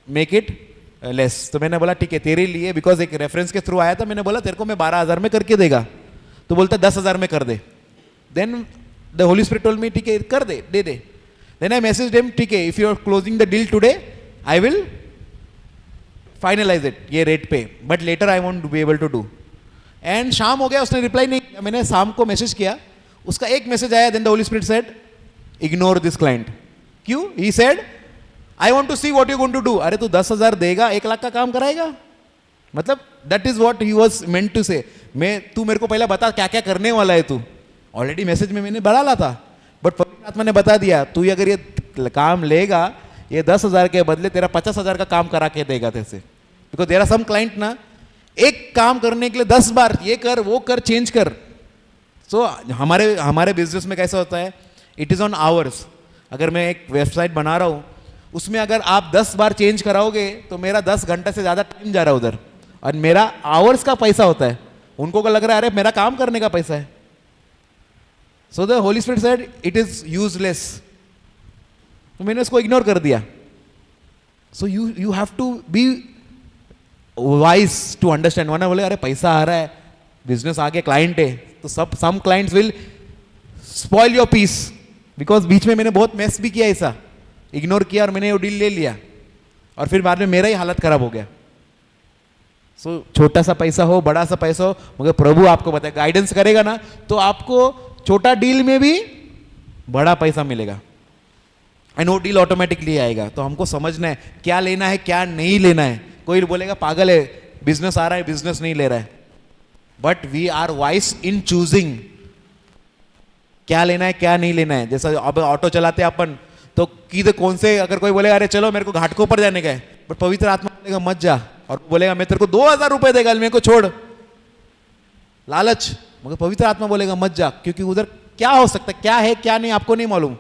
make it less. तो मैंने बोला ठीक है तेरे लिए, बिकॉज एक रेफरेंस के थ्रू आया था. मैंने बोला तेरे को मैं 12,000 में करके देगा. तो बोलता 10,000 में कर दे. Then the Holi Spirit told me ठीक है कर दे, दे दे. देन आई मैसेज हिम ठीक है if you are closing the deal today I will finalise it ये रेट पे, but later I won't be able to do. And शाम हो गया, उसने रिप्लाई नहीं किया. मैंने शाम को मैसेज किया, उसका एक मैसेज आया. Then the Holi spirit said ignore this client. क्यों? He said I want to see what you going to do. अरे तू 10,000 देगा, 1 लाख का काम कराएगा? मतलब that is what he was meant to say. तू मेरे को पहले बता क्या क्या करने वाला है. तू ऑलरेडी मैसेज में मैंने बढ़ा ला था, बट पवित्र आत्मा ने बता दिया तू अगर ये काम लेगा, ये 10,000 के बदले तेरा 50,000 का काम करा के देगा तेरे से. Because there are some client ना, एक काम करने के लिए 10 बार ये कर वो कर चेंज कर. सो हमारे बिजनेस में कैसा होता है, इट इज ऑन आवर्स. अगर मैं एक वेबसाइट बना रहा हूँ, उसमें अगर आप 10 बार चेंज कराओगे तो मेरा 10 घंटे से ज्यादा टाइम जा रहा है उधर, और मेरा आवर्स का पैसा होता है. उनको को लग रहा है अरे मेरा काम करने का पैसा है. So the Holi spirit said it is useless. तो मैंने उसको इग्नोर कर दिया. So you have to be wise to understand. वरना बोले अरे पैसा आ रहा है, बिजनेस आगे, क्लाइंट है, तो some clients will spoil your peace. Because बीच में मैंने बहुत मेस भी किया, ऐसा इग्नोर किया और मैंने वो डील ले लिया, और फिर बाद में मेरा ही हालत खराब हो गया. सो छोटा सा पैसा हो बड़ा सा पैसा हो, मगर प्रभु आपको बताए गाइडेंस करेगा ना, तो आपको छोटा डील में भी बड़ा पैसा मिलेगा. एंड वो डील ऑटोमेटिकली आएगा. तो हमको समझना है क्या लेना है क्या नहीं लेना है. कोई बोलेगा पागल है, बिजनेस आ रहा है बिजनेस नहीं ले रहा है. But we are wise in choosing क्या लेना है क्या नहीं लेना है. जैसा अब ऑटो चलाते हैं अपन, तो किधर कौन से, अगर कोई बोलेगा अरे चलो मेरे को घाट के ऊपर जाने का है, बट पवित्र आत्मा बोलेगा मत जा, और बोलेगा मैं तेरे को 2,000 रुपए देगा मेरे को छोड़, लालच. मगर पवित्र आत्मा बोलेगा मत जा, क्योंकि उधर क्या हो सकता है, क्या है क्या नहीं आपको नहीं मालूम.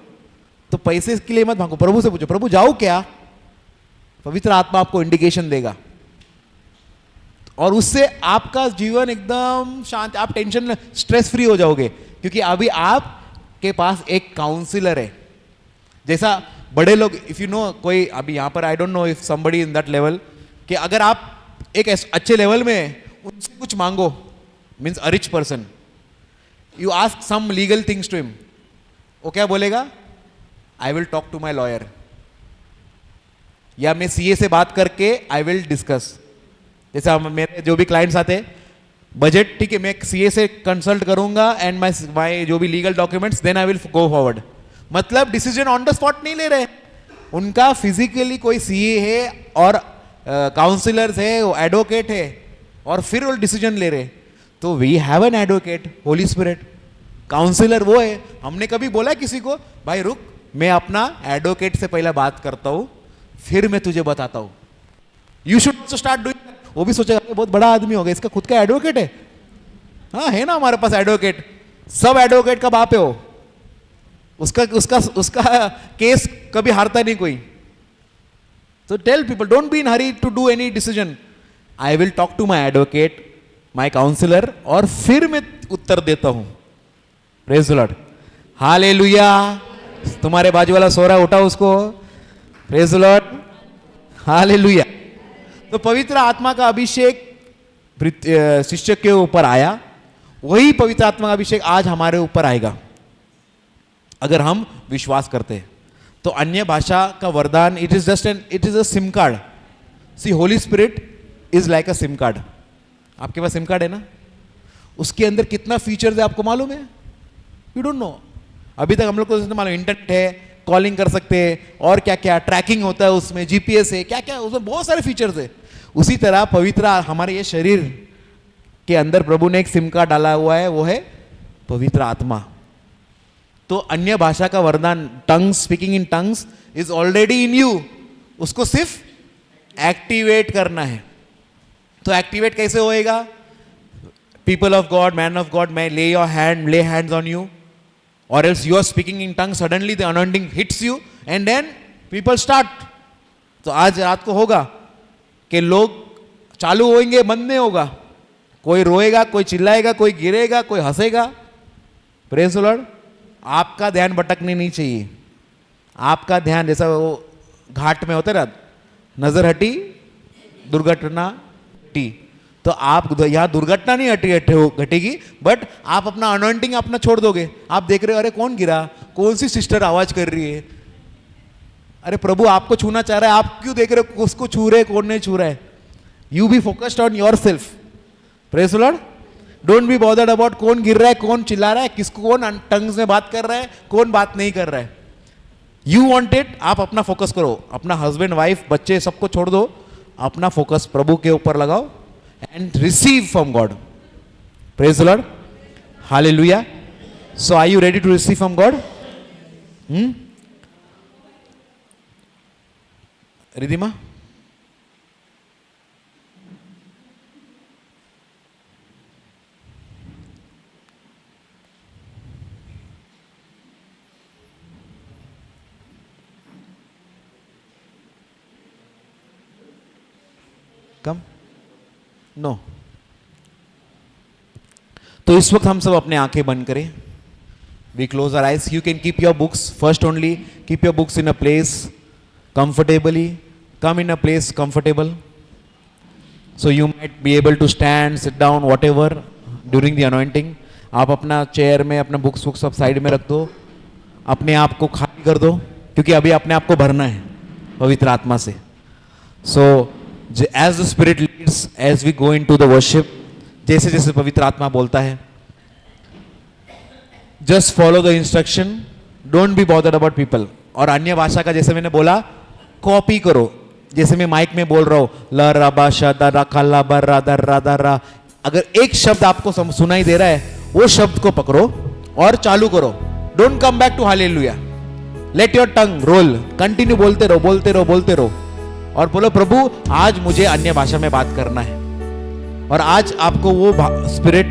तो पैसे के लिए मत भागो, प्रभु से पूछो प्रभु जाओ क्या. पवित्र आत्मा आपको इंडिकेशन देगा, और उससे आपका जीवन एकदम शांत, आप टेंशन स्ट्रेस फ्री हो जाओगे. क्योंकि अभी आपके पास एक काउंसलर है. जैसा बड़े लोग, इफ यू नो, कोई अभी यहां पर आई don't know if somebody in that level, कि अगर आप एक अच्छे लेवल में उनसे कुछ मांगो, means a rich person, you ask some legal things to him, वो क्या बोलेगा, I will talk to my lawyer, या मैं सीए से बात करके आई विल डिस्कस. जैसे मेरे जो भी क्लाइंट्स आते हैं, बजट ठीक है मैं सीए से कंसल्ट करूंगा एंड माय जो भी legal documents, then I will go forward. मतलब डिसीजन ऑन द स्पॉट नहीं ले रहे, उनका फिजिकली कोई सीए है और काउंसलर्स है, एडवोकेट है, और फिर वो डिसीजन ले रहे. तो we have an advocate, holy spirit. Counsellor वो है. हमने कभी बोला किसी को भाई रुक मैं अपना एडवोकेट से पहले बात करता हूं फिर मैं तुझे बताता हूं. You should also start doing. वो भी सोचेगा बहुत बड़ा आदमी हो गया, इसका खुद का एडवोकेट है. हाँ है ना हमारे पास एडवोकेट, सब एडवोकेट का बाप है वो. उसका उसका उसका केस कभी हारता नहीं कोई. तो tell people don't be in hurry to do any decision. I will talk to my advocate, my counsellor, और फिर मैं उत्तर देता हूं. Praise the lord, hallelujah. तुम्हारे बाजू वाला सो रहा, उठा उसको. Praise the lord, hallelujah. तो पवित्र आत्मा का अभिषेक शिष्य के ऊपर आया, वही पवित्र आत्मा का अभिषेक आज हमारे ऊपर आएगा अगर हम विश्वास करते हैं. तो अन्य भाषा का वरदान, it is just an, it is a sim card. See holy spirit is like a sim card. आपके पास सिम कार्ड है ना, उसके अंदर कितना फीचर्स है आपको मालूम है? You don't no. अभी तक हम लोग को मालूम इंटरनेट है, कॉलिंग कर सकते हैं, और क्या क्या ट्रैकिंग होता है उसमें, जीपीएस है, क्या क्या उसमें बहुत सारे फीचर्स है। उसी तरह पवित्र हमारे ये शरीर के अंदर प्रभु ने एक सिम कार्ड डाला हुआ है, वो है पवित्र आत्मा। तो अन्य भाषा का वरदान, tongues, speaking in tongues is already in you, उसको सिर्फ एक्टिवेट करना है। तो एक्टिवेट कैसे होएगा? People of God, man of God, may lay hands on you, or else you are speaking in tongues, suddenly the anointing hits you and then people start. तो आज रात को होगा कि लोग चालू होंगे, बंद नहीं होगा। कोई रोएगा, कोई चिल्लाएगा, कोई गिरेगा, कोई हंसेगा। Praise the Lord. आपका ध्यान भटकने नहीं चाहिए। आपका ध्यान, जैसा वो घाट में होता है ना, नजर हटी दुर्घटना हटी, तो आप यहाँ दुर्घटना नहीं घटेगी, बट आप अपना अनॉइंटिंग अपना छोड़ दोगे। आप देख रहे हो, अरे कौन गिरा, कौन सी सिस्टर आवाज कर रही है, अरे प्रभु आपको छूना चाह रहा है, आप क्यों देख रहे हो उसको छू रहे, कौन नहीं छू रहा है? You be focused on your self. Praise the Lord. Don't be bothered about कौन गिर रहा है, कौन चिल्ला रहा है, किसको कौन टंग्स में बात कर रहा है, कौन बात नहीं कर रहा है। यू वांट इट, आप अपना फोकस करो, अपना हस्बैंड वाइफ बच्चे सबको छोड़ दो, अपना फोकस प्रभु के ऊपर लगाओ and receive from God. Praise the Lord. Hallelujah. So are you ready to receive from God? Ridhima? Come. No. तो इस वक्त हम सब अपने आंखें बंद करें। We close our eyes. You can keep your books first only, keep your books in a place comfortably, come in a place comfortable, so you might be able to stand, sit down, whatever during the anointing. आप अपना chair में अपना books वुक्स सब side में रख दो, अपने आप को खाली कर दो, क्योंकि अभी अपने आप को भरना है पवित्र आत्मा से। सो as the spirit leads, as we go into the worship, जैसे जैसे पवित्र आत्मा बोलता है, just follow the instruction, don't be bothered about people। और अन्य भाषा का जैसे मैंने बोला, कॉपी करो। जैसे मैं माइक में बोल रहा हूं, ल रा बा शा दा रा खा ला बा रा दा रा, अगर एक शब्द आपको सुनाई दे रहा है, वो शब्द को पकड़ो और चालू करो। Don't come back to hallelujah, let your tongue roll, continue बोलते रहो, बोलते रहो, बोलते रहो, और बोलो प्रभु आज मुझे अन्य भाषा में बात करना है। और आज आपको वो स्पिरिट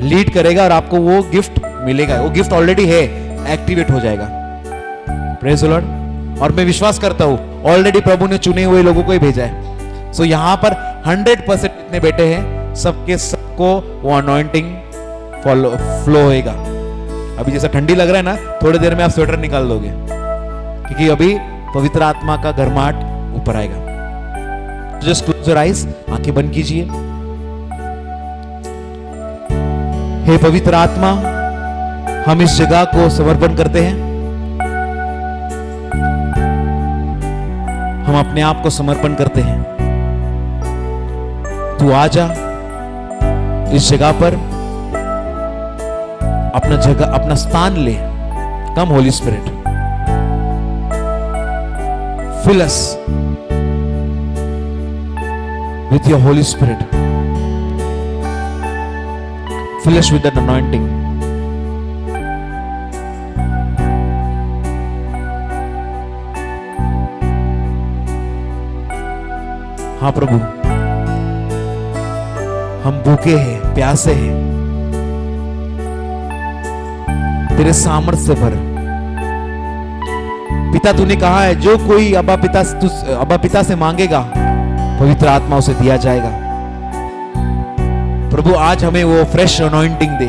लीड करेगा और आपको वो गिफ्ट मिलेगा। वो गिफ्ट ऑलरेडी है, एक्टिवेट हो जाएगा। Praise the Lord. और मैं विश्वास करता हूं ऑलरेडी प्रभु ने चुने हुए लोगों को ही भेजा है। सो यहां पर 100% जितने बेटे हैं, सबके सबको वो अनॉइंटिंग फ्लो होएगा। अभी जैसा ठंडी लग रहा है ना, थोड़ी देर में आप स्वेटर निकाल दोगे, क्योंकि अभी पवित्र आत्मा का गर्माहट ऊपर आएगा। जस्ट क्लोज योर आइज, आंखें बंद कीजिए। हे पवित्र आत्मा, हम इस जगह को समर्पण करते हैं, हम अपने आप को समर्पण करते हैं। तू आजा इस जगह पर, अपना जगह, अपना स्थान ले। Come Holy Spirit, fill us with your Holy Spirit. Fill us with that anointing. हाँ प्रभु, हम भूखे हैं, प्यासे हैं, तेरे सामर्थ्य से भर। पिता तूने कहा है, जो कोई अब्बा पिता से मांगेगा, पवित्र आत्मा उसे दिया जाएगा। प्रभु आज हमें वो फ्रेश अनॉइंटिंग दे,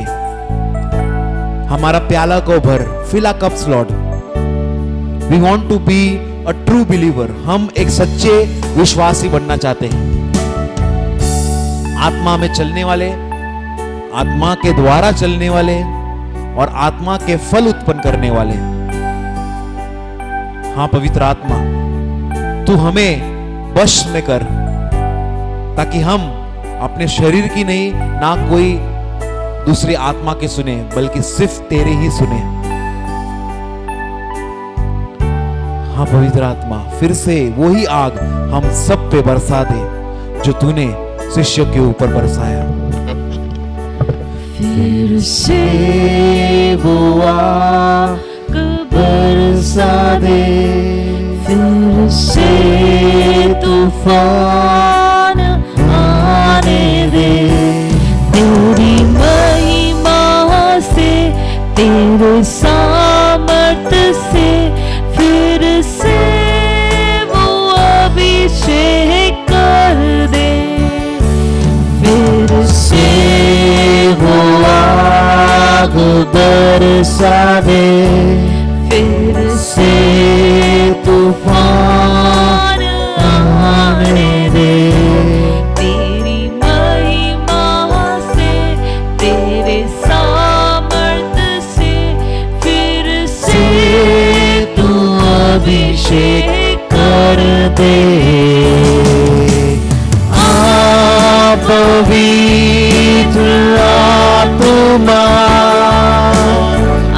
हमारा प्याला को भर। Fill our cups lord. We want to be a true believer. हम एक सच्चे विश्वासी बनना चाहते हैं, आत्मा में चलने वाले, आत्मा के द्वारा चलने वाले और आत्मा के फल उत्पन्न करने वाले। हाँ पवित्र आत्मा, तू हमें वश में कर, ताकि हम अपने शरीर की नहीं, ना कोई दूसरी आत्मा के सुने, बल्कि सिर्फ तेरे ही सुने। हाँ पवित्र आत्मा, फिर से वही आग हम सब पे बरसा दे जो तूने शिष्य के ऊपर बरसाया। फिर से वो आग बरसा दे, फिर से तूफान आने दे, तेरी महिमा से, तेरे सामर्थ से, फिर से वो अभिषेक कर दे, फिर से वो आग बरसा दे, फिर से तूफान आने दे, तेरी महिमा से, तेरे सामर्थ से, फिर से तू अभिषेक कर दे। आप पवित्र आत्मा,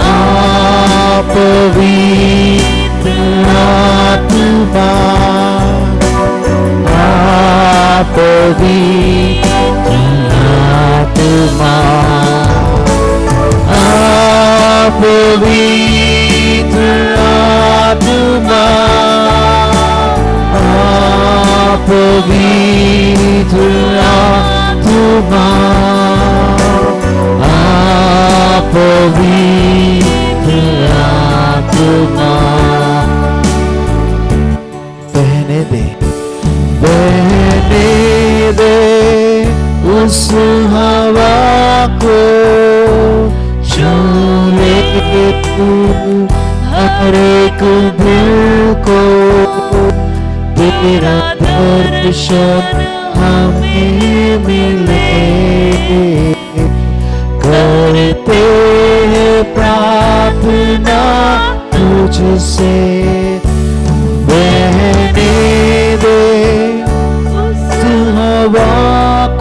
आप पवित्र आत्मा, आप पवित्र आत्मा, आप पवित्र आत्मा, आप पवित्र आत्मा, आप पवित्र आत्मा, बहने दे, बहने दे उस हवा को, जो ले तू हर एक दिल को, तेरा दर्शन हमें मिले, करते हैं प्रार्थना तुझसे, बहने दे उस हवा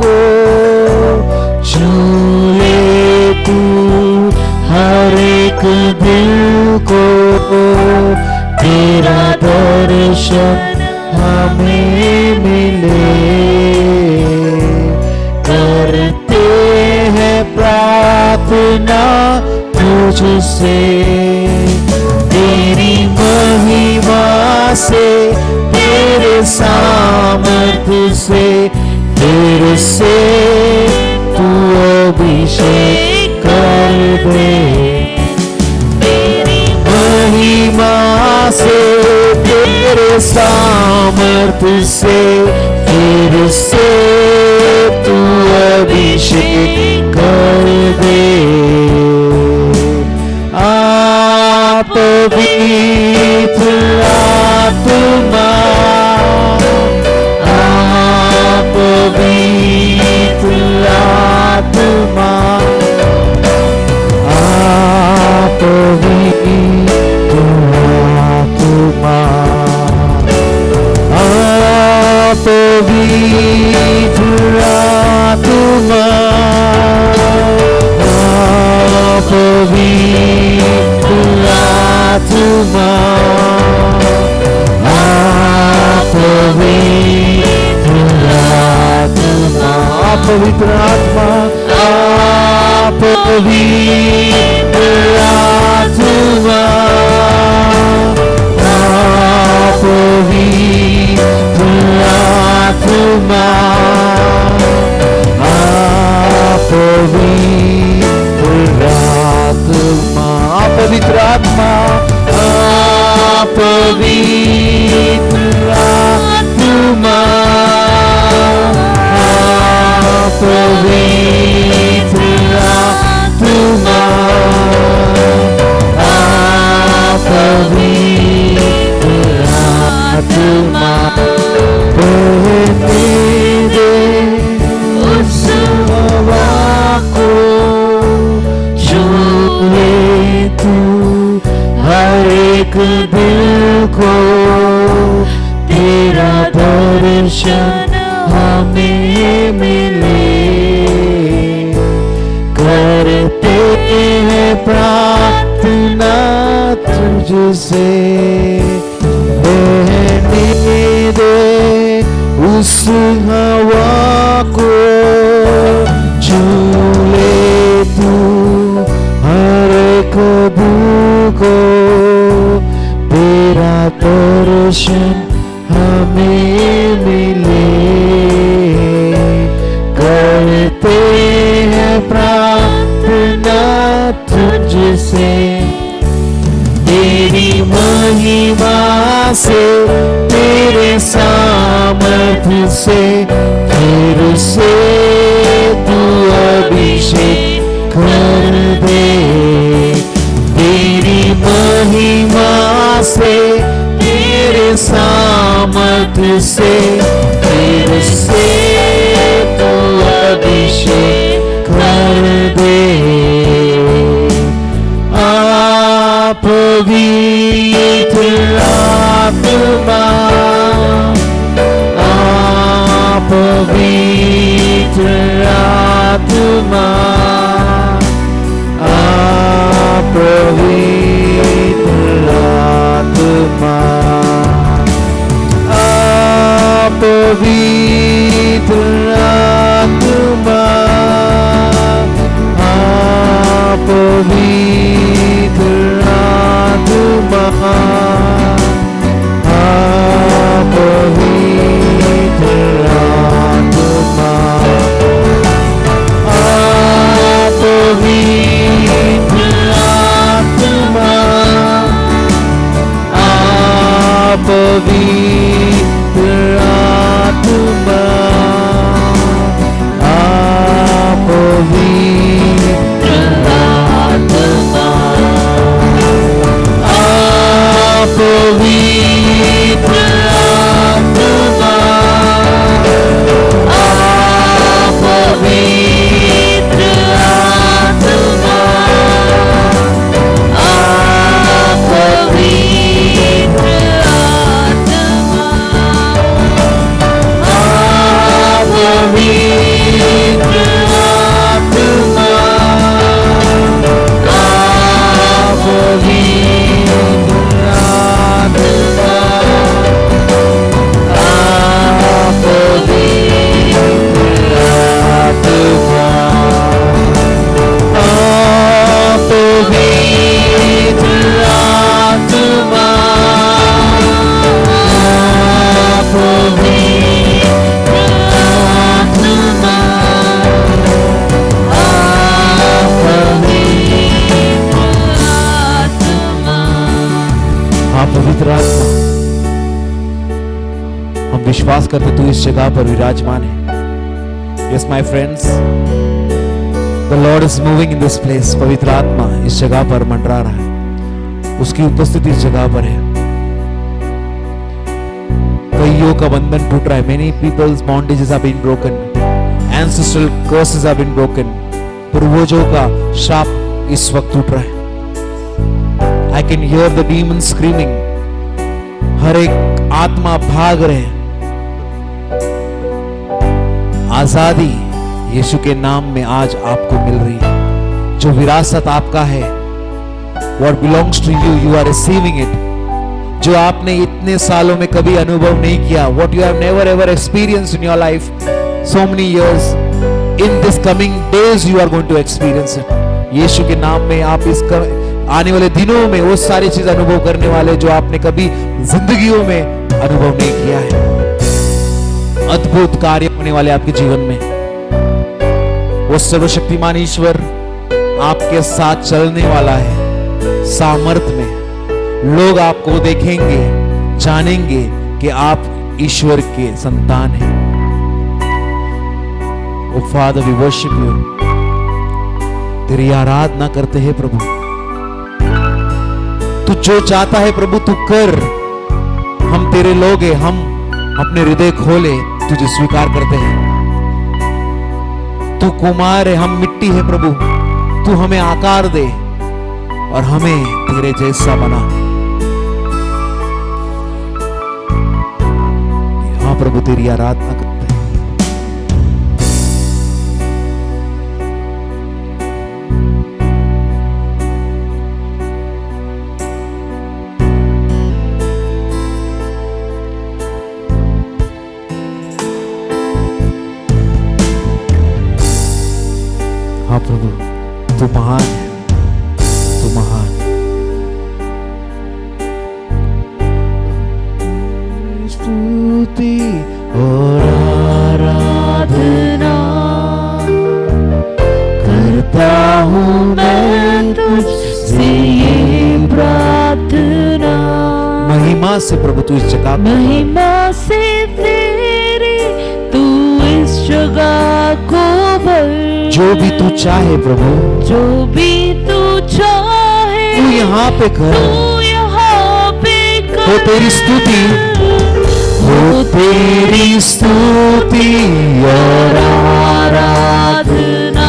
को, झूले तू हर एक दिल को, तेरा दर्शन हमें मिले, करते हैं प्रार्थना तुझसे, तेरी महिमा से, तेरे सामर्थ्य से, फिर से तू अभिषेक कर दे, तेरी महिमा से, तेरे सामर्थ्य से, फिर से तू अभिषेक कर दे। आप पवित्र आत्मा, आप पवित्र आत्मा, आप पवित्र आत्मा, आप पवित्र आत्मा, आप पवित्र आत्मा, आप पवित्र आत्मा, आप पवित्र आत्मा, आप पवित्र आत्मा, आप पवित्र आत्मा, आप पवित्र आत्मा, आप पवित्र आत्मा, आप पवित्र आत्मा, आप पवित्र आत्मा, आप पवित्र आत्मा, बहने दे उस हवा को, झूले तू हर एक दिल को, तेरा दर्शन हमें मिले, है प्रार्थना तुझसे, बहने दे उस हवा को, झूले तू हर एक बूंद को, तेरा दर्शन हमें मिले, करते हैं प्रार्थना तुझसे, तेरी महिमा से, तेरे सामर्थ्य से, फिर से तू अभिषेक कर दे, तेरी महिमा से, तेरे सामर्थ्य से, फिर से तू अभिषेक कर दे। पवित्र आत्मा, पवित्र आत्मा, पवित्र आत्मा, पवित्र आत्मा, पवित्र आत्मा, पवित्र आत्मा, पवित्र आत्मा, पवित्र आत्मा, हम विश्वास करते तू इस जगह पर विराजमान है। Yes my friends, the Lord is moving in this place. पवित्र आत्मा इस जगह पर मंडरा रहा है, उसकी उपस्थिति इस जगह पर है। कईयों का बंधन टूट रहा है। Many peoples bondages have been broken, ancestral curses have been broken. पूर्वजों का श्राप इस वक्त टूट रहा है। I can hear the demon screaming. हर एक आत्मा भाग रहे हैं। आजादी यीशु के नाम में आज आपको मिल रही है। जो विरासत आपका है, what belongs to you, you are receiving it. जो आपने इतने सालों में कभी अनुभव नहीं किया, what you have never ever experienced in your life, so many years, in this coming days you are going to experience it. यीशु के नाम में आप इस आने वाले दिनों में वो सारी चीज अनुभव करने वाले जो आपने कभी जिंदगियों में अनुभव नहीं किया है। अद्भुत कार्य होने वाले आपके जीवन में। वो सर्वशक्तिमान ईश्वर आपके साथ चलने वाला है। सामर्थ में लोग आपको देखेंगे, जानेंगे कि आप ईश्वर के संतान हैं। ओ फादर, वी वर्शिप यू। तेरी आराधना करते हैं प्रभु। तू जो चाहता है प्रभु तू कर। हम तेरे लोग हैं, हम अपने हृदय खोले तुझे स्वीकार करते हैं। तू कुमार है, हम मिट्टी है प्रभु। तू हमें आकार दे और हमें तेरे जैसा बना। हाँ प्रभु, तेरी आराधना करते हैं। तू महान, तू महान। स्तुति और आराधना करता हूँ मैं तुझसे ये प्रार्थना। महिमा से प्रभु तू इस जगह, महिमा से तेरी तू इस जगह को भर। जो भी तू चाहे प्रभु, जो भी तू चाहे तू यहाँ पे कर, तू यहाँ पे कर। हो तेरी स्तुति, हो तेरी स्तुति और आराधना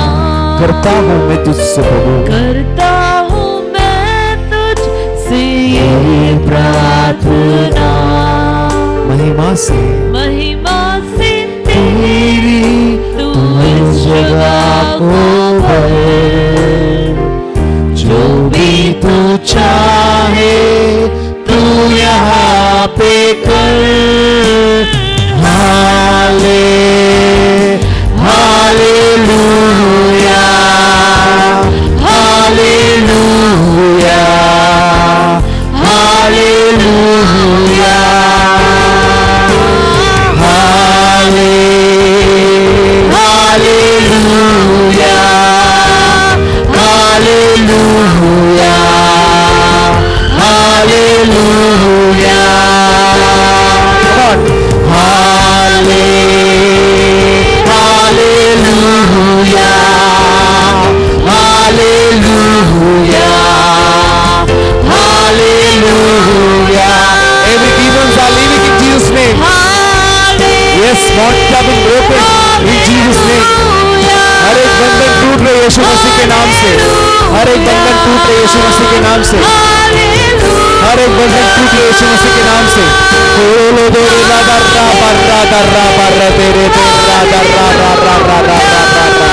करता हूँ मैं तुझसे प्रभु, करता हूँ मैं तुझसे ये प्रार्थना। महिमा से तेरी तू इस जगह को भर। जो भी तू चाहे तू यहाँ पे कर। हाले hallelujah, hallelujah, hallelujah, hallelujah, hallelujah, hallelujah, hallelujah, hallelujah, hallelujah. Every demons are leaving in Jesus' name. Yes, bonds have been broken in Jesus' name. हर एक बंधन टूट रहे यीशु मसीह के नाम से। हर एक बंधन टूट रहे यीशु मसीह के नाम से। हर एक बंधन टूट रहे यीशु मसीह के नाम से। बोलो दो रे ला दा रा बा रा दा रा बा रा दे रे दे रा दा रा रा रा रा रा रा रा।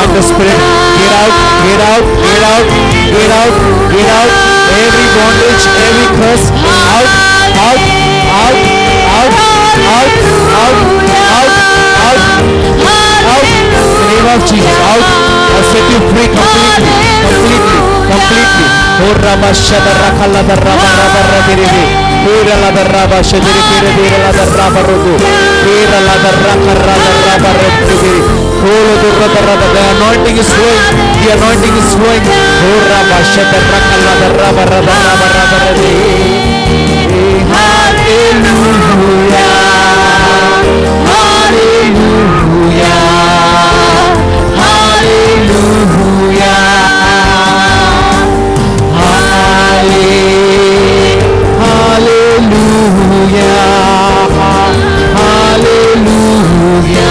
The spirit, get out, get out, get out, get out, get out. Every bondage, every curse, out, out, out, out, out, out, out, out, out. In the name of Jesus, out. I set you free completely, completely, completely. Oh Rama Shada Rakala the Rama Rama Rabiri, Pura la the Rama Shadiri Pira la the Rama Rogu, Pira la the Raka Rama Rama Rabiri. The anointing is flowing. The anointing is flowing. Hallelujah. Hallelujah. Hallelujah.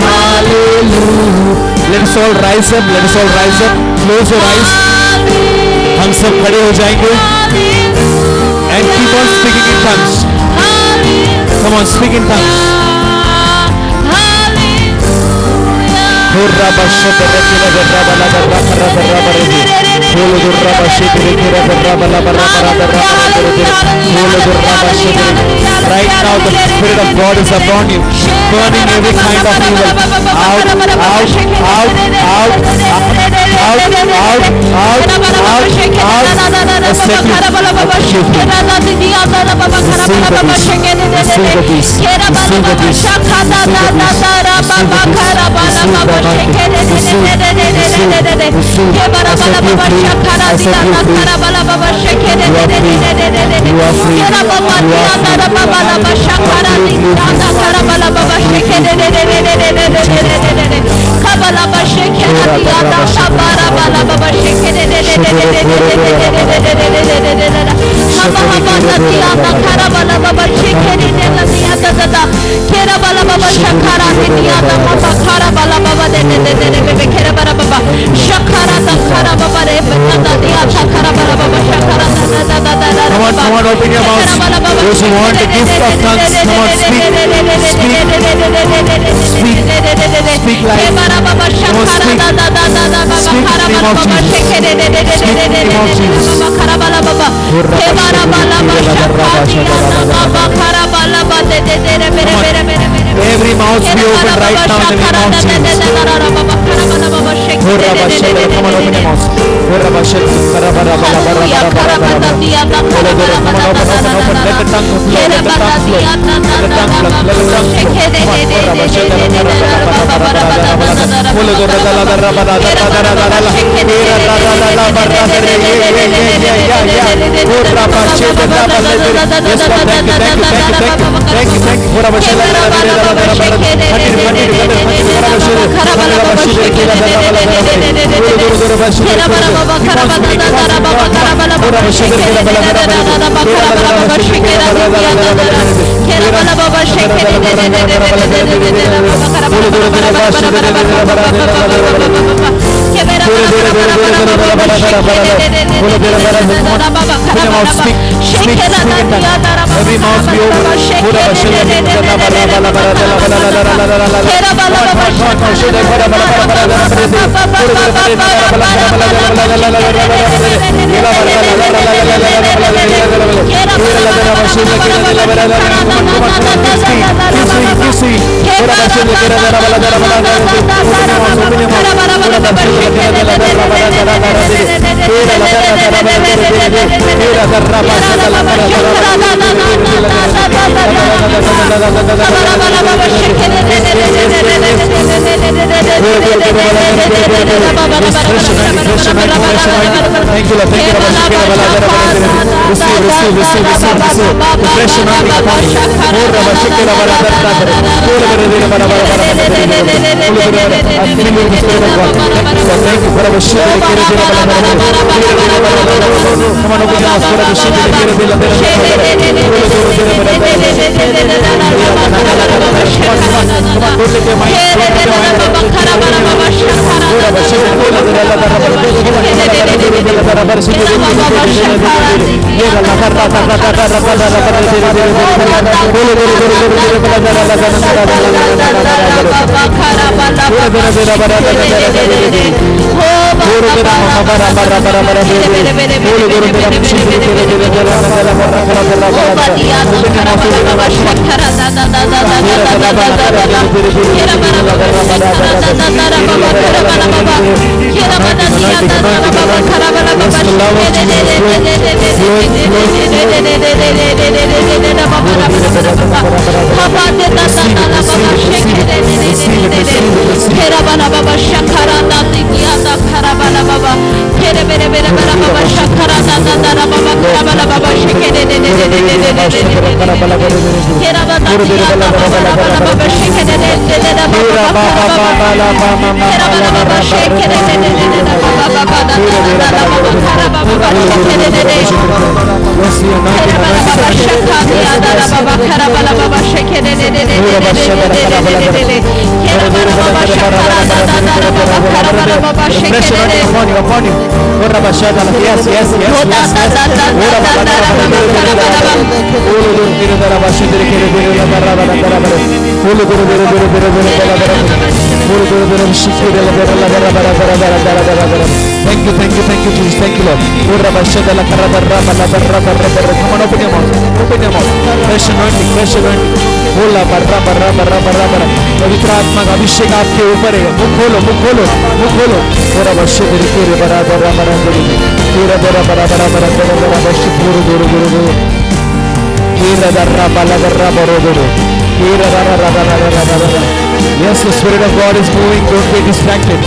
Hallelujah. Let us all rise up. Let us all rise up. Close your eyes. हम सब खड़े हो जाएंगे. And keep on speaking in tongues. Come on, speak in tongues. Oh Hurra bashe tere kira berra bala berra berra berra berra tere. Hulu durra bashe tere kira berra bala berra berra berra berra tere tere. Hulu durra bashe tere. Right now the Spirit of God is upon you, burning every kind of evil. Out, out, out, out, out, out, out, out, out. I set you free. Receive the peace. Receive the peace. Come on, open your mouth. Those who want the gift of tongues, come on, speak, speak, speak life. Come on, speak, speak the name of Jesus. Speak the name of Jesus. Every mouth be open right now in the name of Jesus. Come on, open your mouth. Let the tongue flow. Let the tongue flow. Let the tongue flow. Let the tongue Every mouth be open. Thank you, Lord. Thank you, receive. Fresh anointing upon you. Thank you for our shield. Come on, open your mouth for our shield. Yes. Thank you, thank you, thank you, Jesus. Thank you, Lord. Come on, open your mouth. Open your mouth. Fresh anointing, fresh anointing. बोला बर्रा बर्रा बर्रा बर्रा बर्रा पवित्र आत्मा का अभिषेक आपके ऊपर है. मुख खोलो, मुख खोलो, मुख खोलो. बोरा बश्य तेरे तेरे बरा बरा बरा तेरे तेरा बरा बरा बरा बरा तेरा बरा बश्य पूरे दूर दूर दूर. केरा दर्रा बाला दर्रा बरो दूर. केरा दर्रा दर्रा दर्रा दर्रा. Yes, the Spirit of God is moving. Don't get distracted.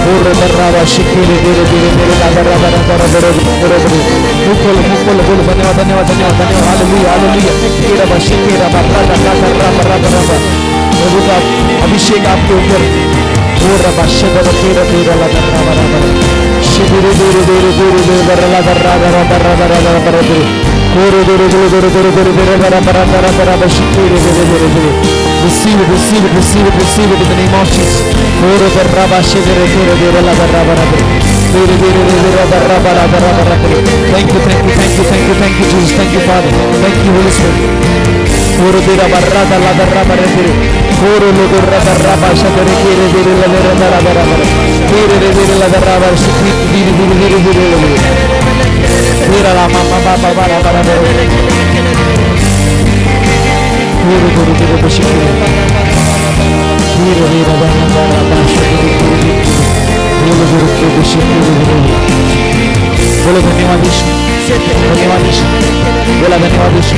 बोरा दर्रा बश्य तेरे तेरे तेरे तेरे दर्रा बरा बरा बरो बरो बरो. मुख खोलो, बोलो. धन्यवाद, धन्यवाद, धन्यवाद, धन्यवाद. Hallelujah, hallelujah. केरा बश्य केरा बर्रा दर्रा दर्रा बरा बरा बरा. प्रभु का अभिषेक आपके ऊपर. बोरा बश्य दर्रा तेरा तेरा दर्रा बरा बरा. शिविरे देरे देरे देरे देरे दर्रा दर्रा दर्रा दर्रा दर्रा दर्रा बरा बरा. Receive it, receive it in the name of Jesus. Thank you, Jesus. Thank you, Father. Thank you, Holy Spirit. बोलो धन्यवाद यीशु, धन्यवाद यीशु, बोला धन्यवाद यीशु,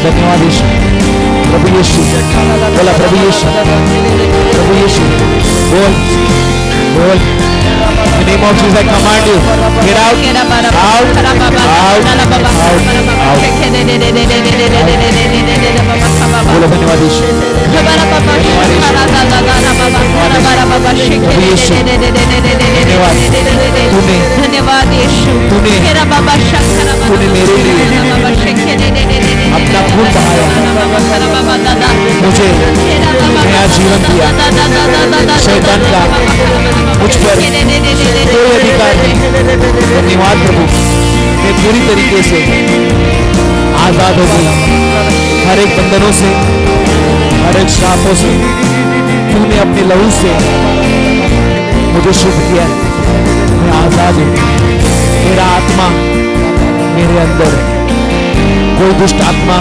धन्यवाद यीशु, प्रभु यीशु, बोला प्रभु यीशु, प्रभु यीशु, बोल बोल. In the name of Jesus, I command you, get out, out, out. बोलो धन्यवाद यीशु, धन्यवाद यीशु. तूने मेरे लिए अपना खून बहाया, मुझे नया जीवन दिया. शैतान का मुझ पर कोई अधिकार नहीं. धन्यवाद प्रभु, मैं पूरी तरीके से आजाद हो गई हर एक बंधनों से, हर एक श्रापों से. तूने अपने लहू से मुझे शुद्ध किया. मैं आजाद हूँ. मेरा आत्मा मेरे अंदर, कोई दुष्ट आत्मा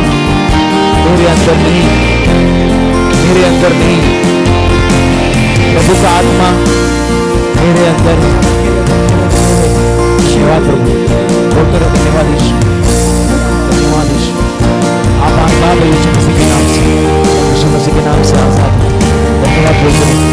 मेरे अंदर नहीं, मेरे अंदर नहीं. प्रभु का आत्मा मेरे अंदर. धन्यवाद प्रभु, बोलते रहो धन्यवाद यीशु, धन्यवाद यीशु. आप आजाद हो यीशु मसीह के नाम से, यीशु मसीह के नाम से आजाद. धन्यवाद बोलते रहो.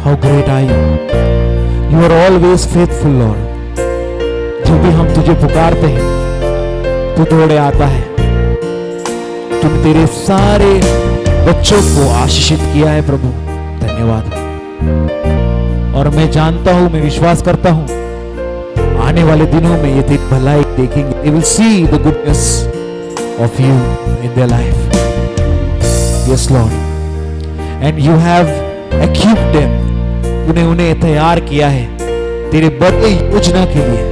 How great are you, you are always faithful lord. जब भी हम तुझे पुकारते हैं तू दौड़े आता है। तुम तेरे सारे बच्चों को आशीषित किया है प्रभु, धन्यवाद। और मैं जानता हूं, मैं विश्वास करता हूं, आने वाले दिनों में ये तेरी भलाई देखेंगे। They will see the goodness of you in their life. Yes Lord, and you have equipped them. तूने उन्हें तैयार किया है तेरे बड़े योजना के लिए।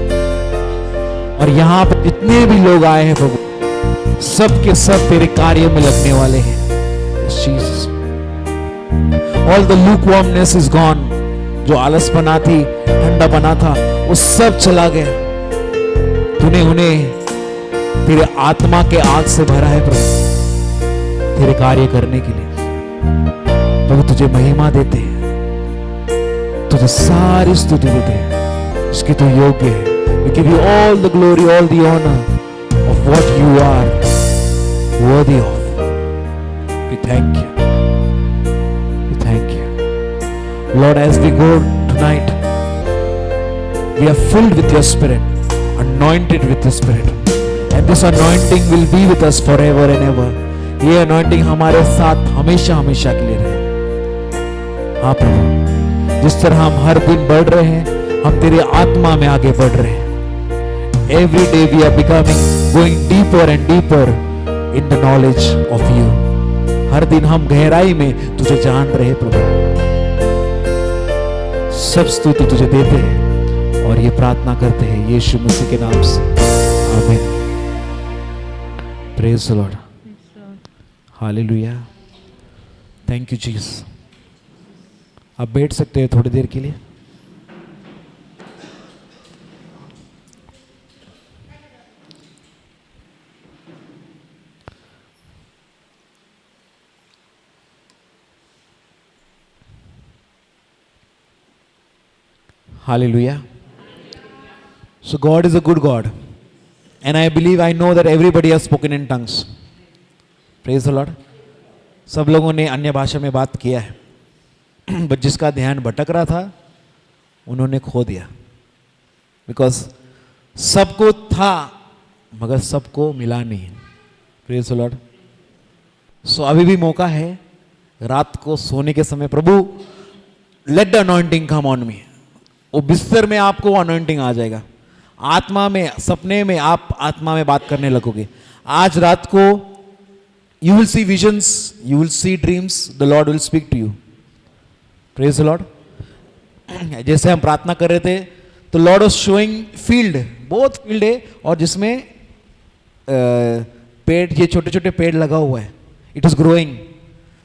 और यहाँ पर जितने भी लोग आए हैं प्रभु, सब के सब तेरे कार्य में लगने वाले हैं। Yes, Jesus. All the lukewarmness is gone. जो आलस बना थी, ठंडा बना था, वो सब चला गया। तूने उन्हें तेरे आत्मा के आग से भरा है प्रभु, तेरे कार्य करने के लिए। प्रभु तुझे महिमा देते हैं, तुझे सारी स्तुति देते हैं, इसकी तू योग्य है। We give you all the glory, all the honor of what you are worthy of. We thank you. We thank you. Lord, as we go tonight, we are filled with your spirit, anointed with your spirit, and this anointing will be with us forever and ever. ये anointing हमारे साथ हमेशा हमेशा के लिए रहे। हाँ प्रभु, जिस तरह हम हर दिन बढ़ रहे हैं, हम तेरे आत्मा में आगे बढ़ रहे हैं। Every day we are becoming, going deeper and deeper in the knowledge of you. हर दिन हम गहराई में तुझे जान रहे हैं प्रभु। सब स्तुति तुझे देते हैं और ये प्रार्थना करते हैं यीशु मसीह के नाम से, आमीन। Praise the lord, hallelujah, thank you Jesus. आप बैठ सकते हैं थोड़ी देर के लिए। Hallelujah. So God is a good God, and I believe, I know that everybody has spoken in tongues. Praise the Lord. सब लोगों ने अन्य भाषा में बात किया है, बट जिसका ध्यान भटक रहा था उन्होंने खो दिया, बिकॉज सबको था मगर सबको मिला नहीं। Praise the Lord. So अभी भी मौका है, रात को सोने के समय, प्रभु let the anointing come on me। वो बिस्तर में आपको अनॉइंटिंग आ जाएगा, आत्मा में, सपने में आप आत्मा में बात करने लगोगे। आज रात को you will see visions, you will see dreams, the lord will speak to you. Praise the lord. जैसे हम प्रार्थना कर रहे थे तो लॉर्ड वाज शोइंग फील्ड, बहुत फील्ड है और जिसमें पेड़, ये छोटे छोटे पेड़ लगा हुआ है, it is growing.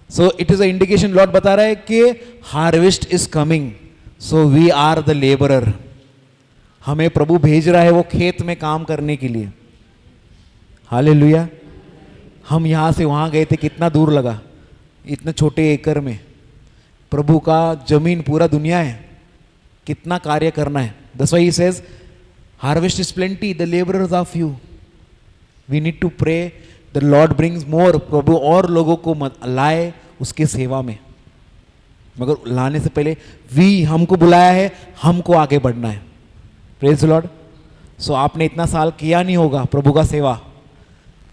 So it is a indication, lord बता रहा है कि harvest is coming, so we are the labourer. हमें प्रभु भेज रहा है वो खेत में काम करने के लिए। हालेलुया। हम यहाँ से वहाँ गए थे, कितना दूर लगा, इतने छोटे एकड़ में। प्रभु का जमीन पूरा दुनिया है, कितना कार्य करना है। That's why he says harvest is plenty, the labourers are few. We need to pray the Lord brings more. प्रभु और लोगों को लाए उसकी सेवा में, मगर लाने से पहले हमको बुलाया है, हमको आगे बढ़ना है। Praise the Lord. सो आपने इतना साल किया नहीं होगा प्रभु का सेवा,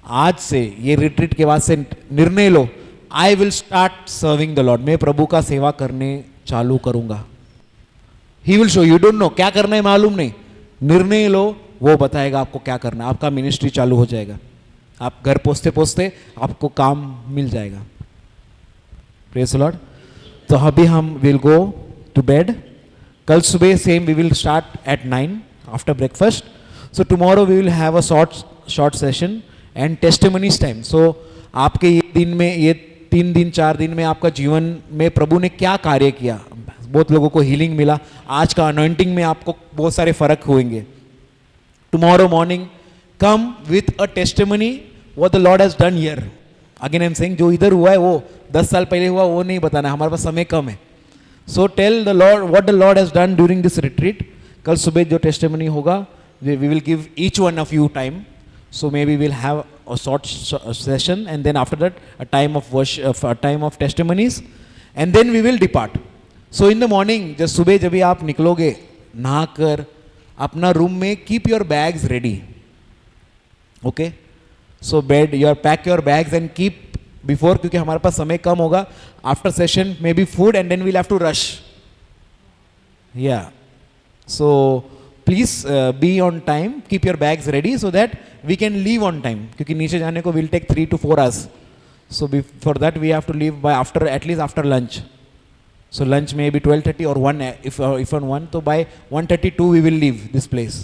आज से ये रिट्रीट के बाद से निर्णय लो, I will start serving the Lord. मैं प्रभु का सेवा करने चालू करूंगा। He will show, you don't know क्या करना है, मालूम नहीं, निर्णय लो, वो बताएगा आपको क्या करना है। आपका मिनिस्ट्री चालू हो जाएगा, आप घर पहुंचते पहुंचते आपको काम मिल जाएगा। Praise the Lord. तो अभी हम विल गो टू बेड। कल सुबह same we will start at 9 after breakfast. So tomorrow we will have a short session and testimonies time. So आपके ये दिन में, ये 3 दिन 4 दिन में आपका जीवन में प्रभु ने क्या कार्य किया। बहुत लोगों को हीलिंग मिला, आज का अनॉइंटिंग में आपको बहुत सारे फर्क होंगे। Tomorrow morning come with a testimony what the lord has done here. Again I am saying, जो इधर हुआ है वो 10 साल पहले हुआ वो नहीं बताना है, हमारे पास समय कम है। So tell the lord what the lord has done during this retreat. कल सुबह जो टेस्टिमनी होगा, we will give each one of you time. So maybe we'll have a short session, and then after that a time of worship, a time of testimonies, and then we will depart. So in the morning जब सुबह जब भी आप निकलोगे नहाकर अपना room में keep your bags ready. Okay, so bed your pack your bags and keep before, क्योंकि हमारे पास समय कम होगा. After session may be food and then we'll have to rush. Yeah, so please be on time, keep your bags ready so that we can leave on time, क्योंकि नीचे जाने को will take 3 to 4 hours. So for that we have to leave by after, at least after lunch. So lunch may be 12:30 or 1, if on 1, तो by 1:32 we will leave this place.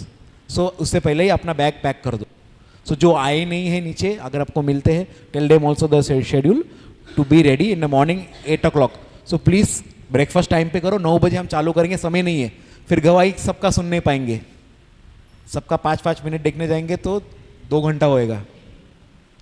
So उससे पहले ही अपना bag pack कर दो. So जो आए नहीं है नीचे, अगर आपको मिलते हैं, tell them also the schedule to be ready in the morning 8 o'clock. So please breakfast time पे करो. 9 बजे हम चालू करेंगे, समय नहीं है. फिर गवाही सबका सुन नहीं पाएंगे, सबका 5-5 मिनट देखने जाएंगे तो 2 घंटा होएगा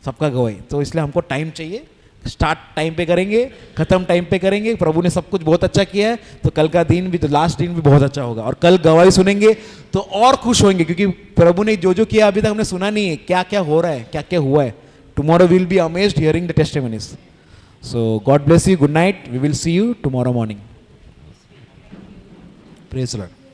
सबका गवाही. तो इसलिए हमको टाइम चाहिए. स्टार्ट टाइम पे करेंगे, खत्म टाइम पे करेंगे. प्रभु ने सब कुछ बहुत अच्छा किया है, तो कल का दिन भी, तो लास्ट दिन भी बहुत अच्छा होगा. और कल गवाही सुनेंगे तो और खुश होंगे, क्योंकि प्रभु ने जो जो किया अभी तक हमने सुना नहीं है, क्या क्या हो रहा है, क्या क्या हुआ है. Tomorrow will be amazed hearing the testimonies. So God bless you, good night, we will see you tomorrow morning. Praise the Lord.